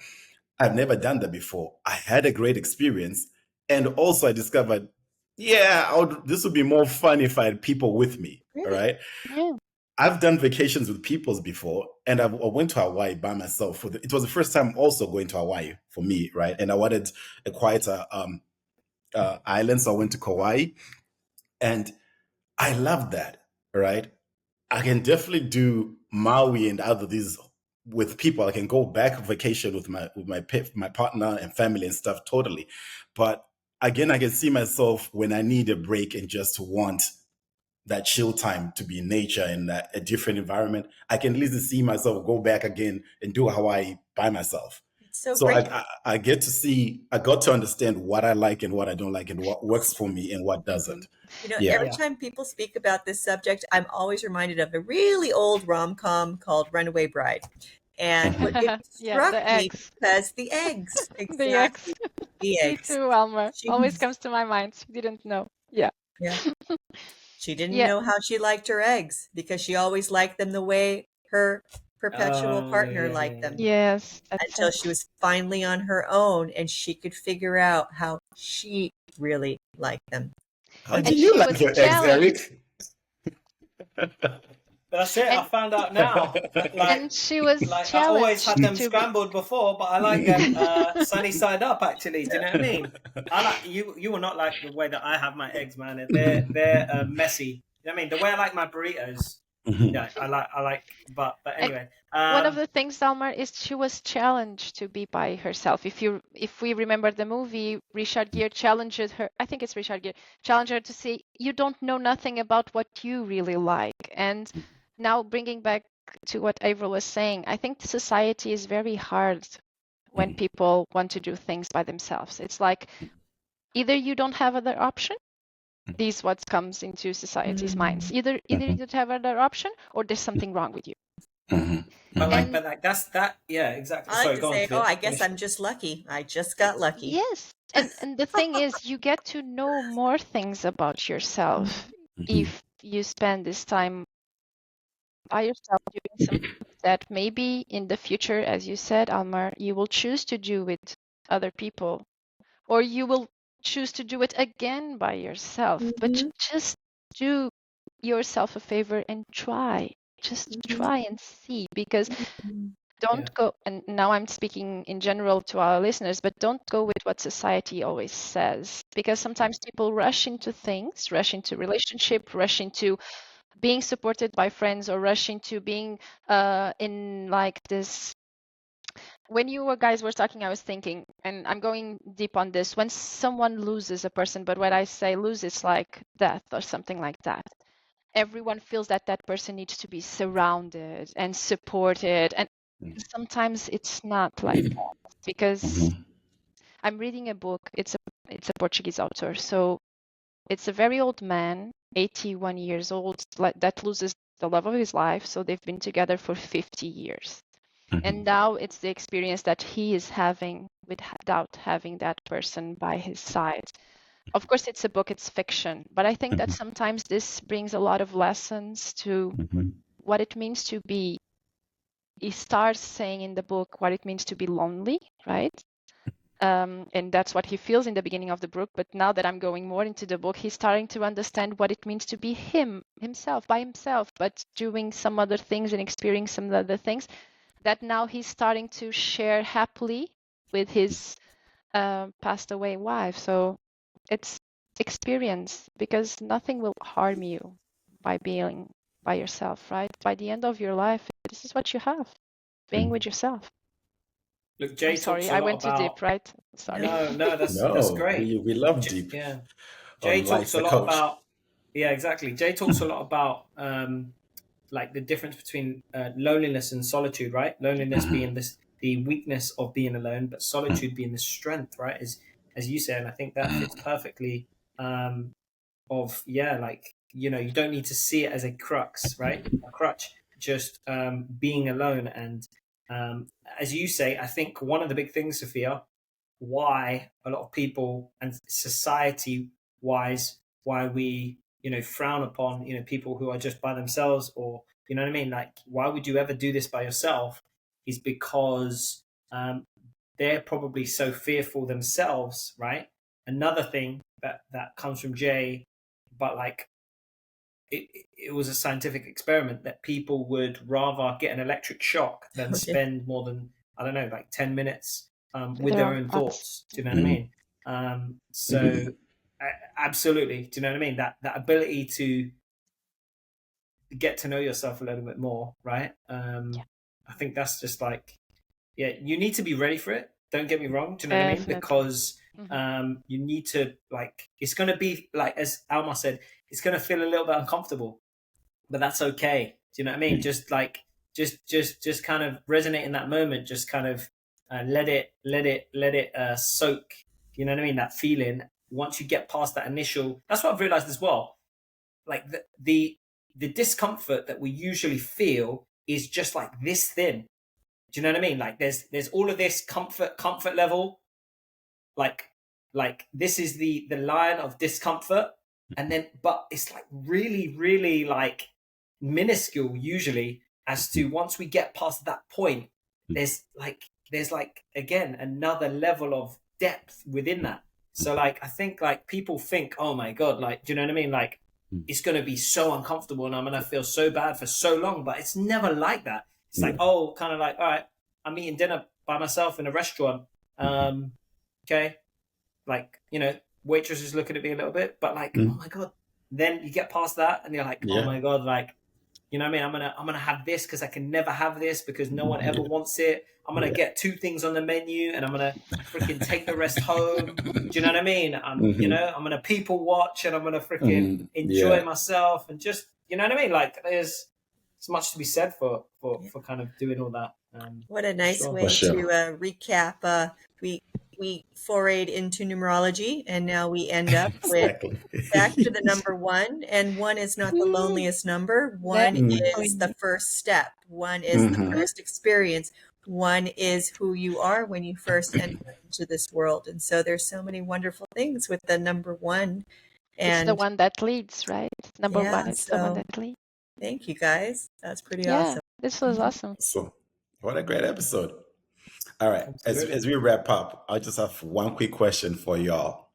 [SPEAKER 3] I've never done that before. I had a great experience. And also I discovered, this would be more fun if I had people with me. All right.
[SPEAKER 5] Yeah.
[SPEAKER 3] I've done vacations with peoples before, and I went to Hawaii by myself. It was the first time also going to Hawaii for me, right? And I wanted a quieter island, so I went to Kauai, and I loved that, right? I can definitely do Maui and other these with people. I can go back on vacation with my partner and family and stuff, totally. But again, I can see myself when I need a break and just want that chill time to be in nature and a different environment. I can at least see myself go back again and do Hawaii by myself. So I get to see, I got to understand what I like and what I don't like and what works for me and what doesn't.
[SPEAKER 4] You know, every time people speak about this subject, I'm always reminded of a really old rom-com called Runaway Bride. And what it struck me because the eggs. Exactly. The eggs.
[SPEAKER 5] Me too, Almar. Always comes to my mind. She didn't know. Yeah.
[SPEAKER 4] She didn't know how she liked her eggs because she always liked them the way her perpetual partner liked them.
[SPEAKER 5] Yes.
[SPEAKER 4] Until she was finally on her own and she could figure out how she really liked them.
[SPEAKER 3] How do you like your eggs, Eric?
[SPEAKER 2] That's it. I found out now.
[SPEAKER 5] And she was challenged.
[SPEAKER 2] I always had them scrambled before, but I like them sunny side up. Actually, do you know what I mean? I like you. You will not like the way that I have my eggs, man. They're messy. You know what I mean? The way I like my burritos. Yeah, I like, but anyway.
[SPEAKER 5] One of the things, Almar, is she was challenged to be by herself. If we remember the movie, Richard Gere challenges her. I think it's Richard Gere challenged her to say, "You don't know nothing about what you really like." And now bringing back to what Avril was saying, I think society is very hard when people want to do things by themselves. It's like either you don't have other option. This is what comes into society's minds. Either you don't have other option, or there's something wrong with you.
[SPEAKER 2] But
[SPEAKER 5] And
[SPEAKER 2] that's that. Yeah, exactly.
[SPEAKER 4] I like
[SPEAKER 2] Sorry,
[SPEAKER 4] to
[SPEAKER 2] go on.
[SPEAKER 4] say,
[SPEAKER 2] Sophia.
[SPEAKER 4] I guess
[SPEAKER 2] Finish.
[SPEAKER 4] I'm just lucky. I just got lucky.
[SPEAKER 5] yes, and the thing is, you get to know more things about yourself if you spend this time by yourself doing something that maybe in the future, as you said, Almar, you will choose to do with other people, or you will choose to do it again by yourself. But just do yourself a favor and try. Just try and see, because don't go, and now I'm speaking in general to our listeners, but don't go with what society always says, because sometimes people rush into things, rush into relationship, rush into being supported by friends, or rush into being in like this. When you guys were talking, I was thinking, and I'm going deep on this, when someone loses a person, but when I say lose, it's like death or something like that. Everyone feels that that person needs to be surrounded and supported. And sometimes it's not like that, because I'm reading a book. It's a Portuguese author. So it's a very old man, 81 years old, that loses the love of his life. So they've been together for 50 years. And now it's the experience that he is having without having that person by his side. Of course, it's a book, it's fiction, but I think that sometimes this brings a lot of lessons to what it means to be. He starts saying in the book what it means to be lonely, right? And that's what he feels in the beginning of the book. But now that I'm going more into the book, he's starting to understand what it means to be himself, by himself, but doing some other things and experiencing some other things that now he's starting to share happily with his passed away wife. So it's experience, because nothing will harm you by being by yourself, right? By the end of your life, this is what you have, being with yourself.
[SPEAKER 2] Look, Jay
[SPEAKER 5] I'm sorry,
[SPEAKER 2] talks a
[SPEAKER 5] I
[SPEAKER 2] lot
[SPEAKER 5] went
[SPEAKER 2] about.
[SPEAKER 5] too deep, right? Sorry.
[SPEAKER 2] No, that's
[SPEAKER 3] No,
[SPEAKER 2] great.
[SPEAKER 3] we love deep
[SPEAKER 2] Yeah, Jay
[SPEAKER 3] on
[SPEAKER 2] talks
[SPEAKER 3] Life's
[SPEAKER 2] a
[SPEAKER 3] a
[SPEAKER 2] lot
[SPEAKER 3] Coach.
[SPEAKER 2] about. Yeah, exactly. Jay talks a lot about like the difference between loneliness and solitude, right? Loneliness being the weakness of being alone, but solitude being the strength, right? As you said, and I think that fits perfectly. Like, you don't need to see it as a crux, right? A crutch, just being alone. And as you say, I think one of the big things, Sophia, why a lot of people and society wise, why we frown upon people who are just by themselves, or you know what I mean, like, why would you ever do this by yourself, is because they're probably so fearful themselves, right? Another thing that comes from Jay, but like it was a scientific experiment that people would rather get an electric shock than spend more than, I don't know, like 10 minutes with their own thoughts. Do you know what I mean? So absolutely. Do you know what I mean? That ability to get to know yourself a little bit more, right? I think that's just like, yeah, you need to be ready for it. Don't get me wrong. Do you know what I mean? Because you need to, like, it's going to be like, as Almar said, it's going to feel a little bit uncomfortable, but that's okay. Do you know what I mean? Just like, just kind of resonate in that moment. Just kind of let it soak. You know what I mean? That feeling. Once you get past that initial, that's what I've realized as well. Like the discomfort that we usually feel is just like this thin. Do you know what I mean? Like there's all of this comfort level, like this is the line of discomfort, and then but it's like really like minuscule usually, as to once we get past that point, there's like again another level of depth within that. So like I think like people think, oh my god, like, do you know what I mean? Like it's gonna be so uncomfortable and I'm gonna feel so bad for so long, but it's never like that. It's like, oh, kind of like, all right, I'm eating dinner by myself in a restaurant. Okay, like, waitress is looking at me a little bit, but like, oh my god. Then you get past that and you're like, oh my god, like, You know what I mean? I'm gonna have this because I can never have this because no one ever wants it. I'm gonna get 2 things on the menu and I'm gonna freaking take the rest home. Do you know what I mean? You know, I'm gonna people watch and I'm gonna freaking enjoy myself and just, you know what I mean? Like there's much to be said for kind of doing all that.
[SPEAKER 4] What a nice way to recap. We forayed into numerology, and now we end up with back to the number 1. And 1 is not the loneliest number. 1 is the first step. 1 is the first experience. 1 is who you are when you first enter into this world. And so there's so many wonderful things with the number 1. And
[SPEAKER 5] it's the one that leads, right? Number 1 is the one that leads.
[SPEAKER 4] Thank you guys. That's pretty awesome.
[SPEAKER 5] This was awesome.
[SPEAKER 3] So, what a great episode. All right. As we wrap up, I just have one quick question for y'all.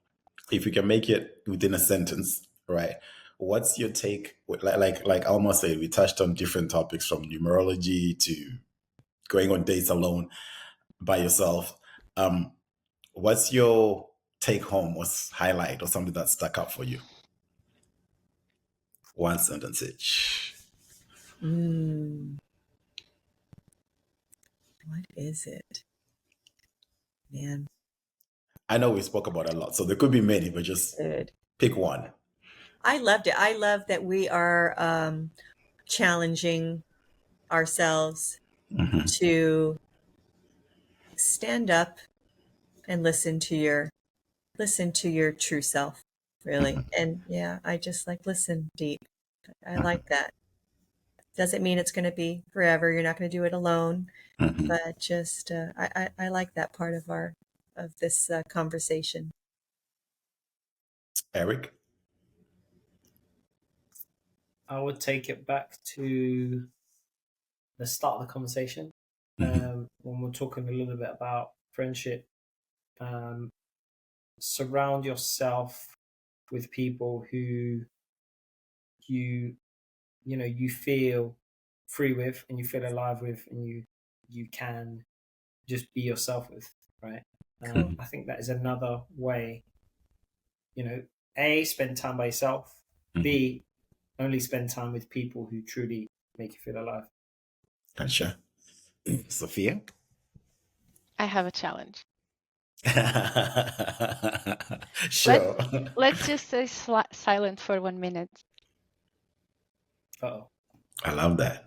[SPEAKER 3] If you can make it within a sentence, right? What's your take? Like Almar said, we touched on different topics from numerology to going on dates alone by yourself. What's your take home? What's highlight or something that stuck out for you? One sentence each.
[SPEAKER 4] What is it? Man.
[SPEAKER 3] I know we spoke about a lot, so there could be many, but just pick one.
[SPEAKER 4] I loved it. I love that we are challenging ourselves to stand up and listen to your true self, really. And I just like listen deep. I like that. Doesn't mean it's going to be forever. You're not going to do it alone, but just I like that part of this conversation.
[SPEAKER 3] Eric?
[SPEAKER 2] I would take it back to the start of the conversation when we're talking a little bit about friendship. Surround yourself with people who you feel free with and you feel alive with and you can just be yourself with, right? I think that is another way, A, spend time by yourself, B, only spend time with people who truly make you feel alive.
[SPEAKER 3] Gotcha. Sofia?
[SPEAKER 5] I have a challenge.
[SPEAKER 3] Sure.
[SPEAKER 5] Let's just stay silent for 1 minute.
[SPEAKER 2] Uh-oh.
[SPEAKER 3] I love that.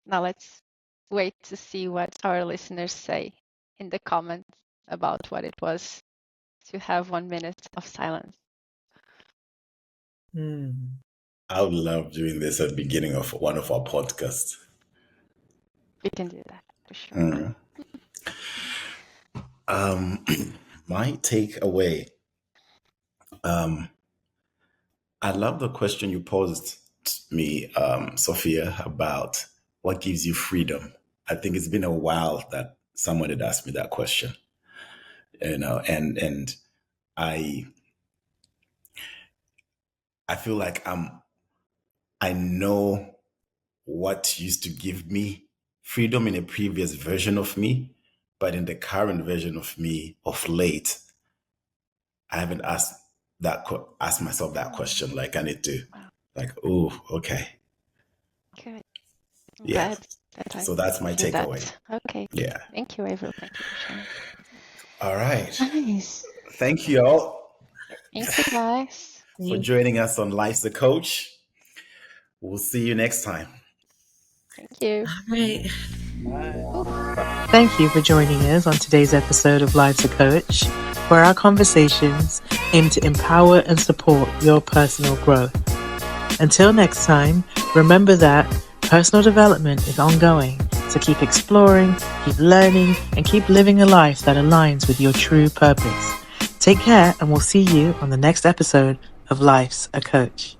[SPEAKER 5] Now let's wait to see what our listeners say in the comments about what it was to have 1 minute of silence.
[SPEAKER 3] I would love doing this at the beginning of one of our podcasts.
[SPEAKER 5] We can do that for sure.
[SPEAKER 3] My takeaway. I love the question you posed me, Sophia, about what gives you freedom. I think it's been a while that someone had asked me that question, and I feel like I know what used to give me freedom in a previous version of me, but in the current version of me of late, I haven't asked myself that question. Like I need to, oh, okay,
[SPEAKER 5] Good. I'm
[SPEAKER 3] yeah.
[SPEAKER 5] glad that I
[SPEAKER 3] So that's my
[SPEAKER 5] hear
[SPEAKER 3] takeaway.
[SPEAKER 5] that. Okay.
[SPEAKER 3] Yeah.
[SPEAKER 5] Thank you, Avril. Thank you for sharing.
[SPEAKER 3] All right.
[SPEAKER 5] Nice.
[SPEAKER 3] Thank you all
[SPEAKER 5] Thank you, guys.
[SPEAKER 3] for joining us on Life's a Coach. We'll see you next time.
[SPEAKER 5] Thank you.
[SPEAKER 1] All right.
[SPEAKER 2] Bye.
[SPEAKER 1] Thank you for joining us on today's episode of Life's a Coach, where our conversations aim to empower and support your personal growth. Until next time, remember that personal development is ongoing, so keep exploring, keep learning, and keep living a life that aligns with your true purpose. Take care, and we'll see you on the next episode of Life's a Coach.